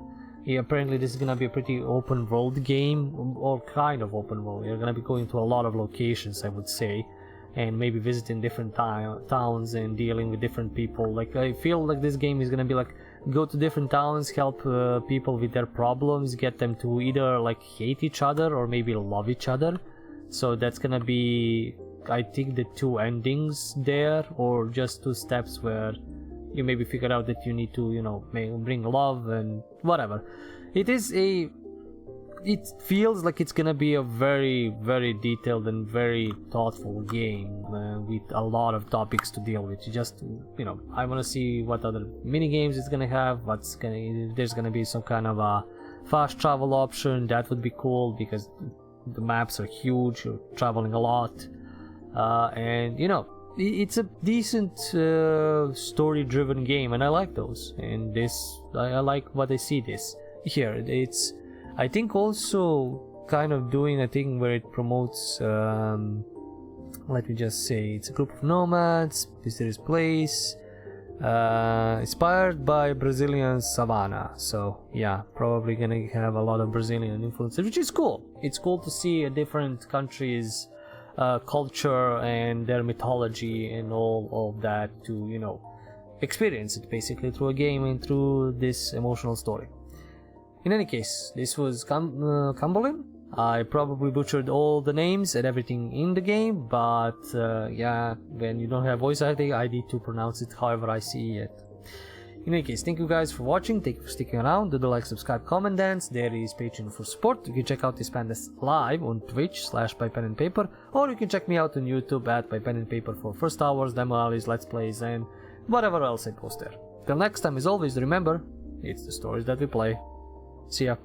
Yeah, apparently this is gonna be a pretty open world game, or kind of open world. You're gonna be going to a lot of locations, I would say, and maybe visiting different towns and dealing with different people. Like, I feel like this game is gonna be like, go to different towns, help people with their problems, get them to either like hate each other or maybe love each other. So that's gonna be, I think, the two endings there, or just two steps where you maybe figure out that you need to, you know, bring love and whatever. It feels like it's gonna be a very, very detailed and very thoughtful game with a lot of topics to deal with. You just, you know, I want to see what other mini games it's gonna have. If there's gonna be some kind of a fast travel option, that would be cool because the maps are huge. You're traveling a lot, and you know, it's a decent story-driven game, and I like those. And this, I like what I see this here. It's, I think, also kind of doing a thing where it promotes, let me just say, it's a group of nomads, mysterious place, inspired by Brazilian savannah. So yeah, probably gonna have a lot of Brazilian influences, which is cool. It's cool to see a different countries' culture and their mythology and all of that, to, you know, experience it basically through a game and through this emotional story. In any case, this was Kambulin. I probably butchered all the names and everything in the game, but yeah, when you don't have voice acting, I need to pronounce it however I see it. In any case, thank you guys for watching, thank you for sticking around, do the like, subscribe, comment, dance. There is Patreon for support. You can check out this pandas live on Twitch/bypenandpaper, or you can check me out on YouTube at bypenandpaper for first hours, demo alleys, let's plays, and whatever else I post there. Till next time, as always, remember, it's the stories that we play. See ya.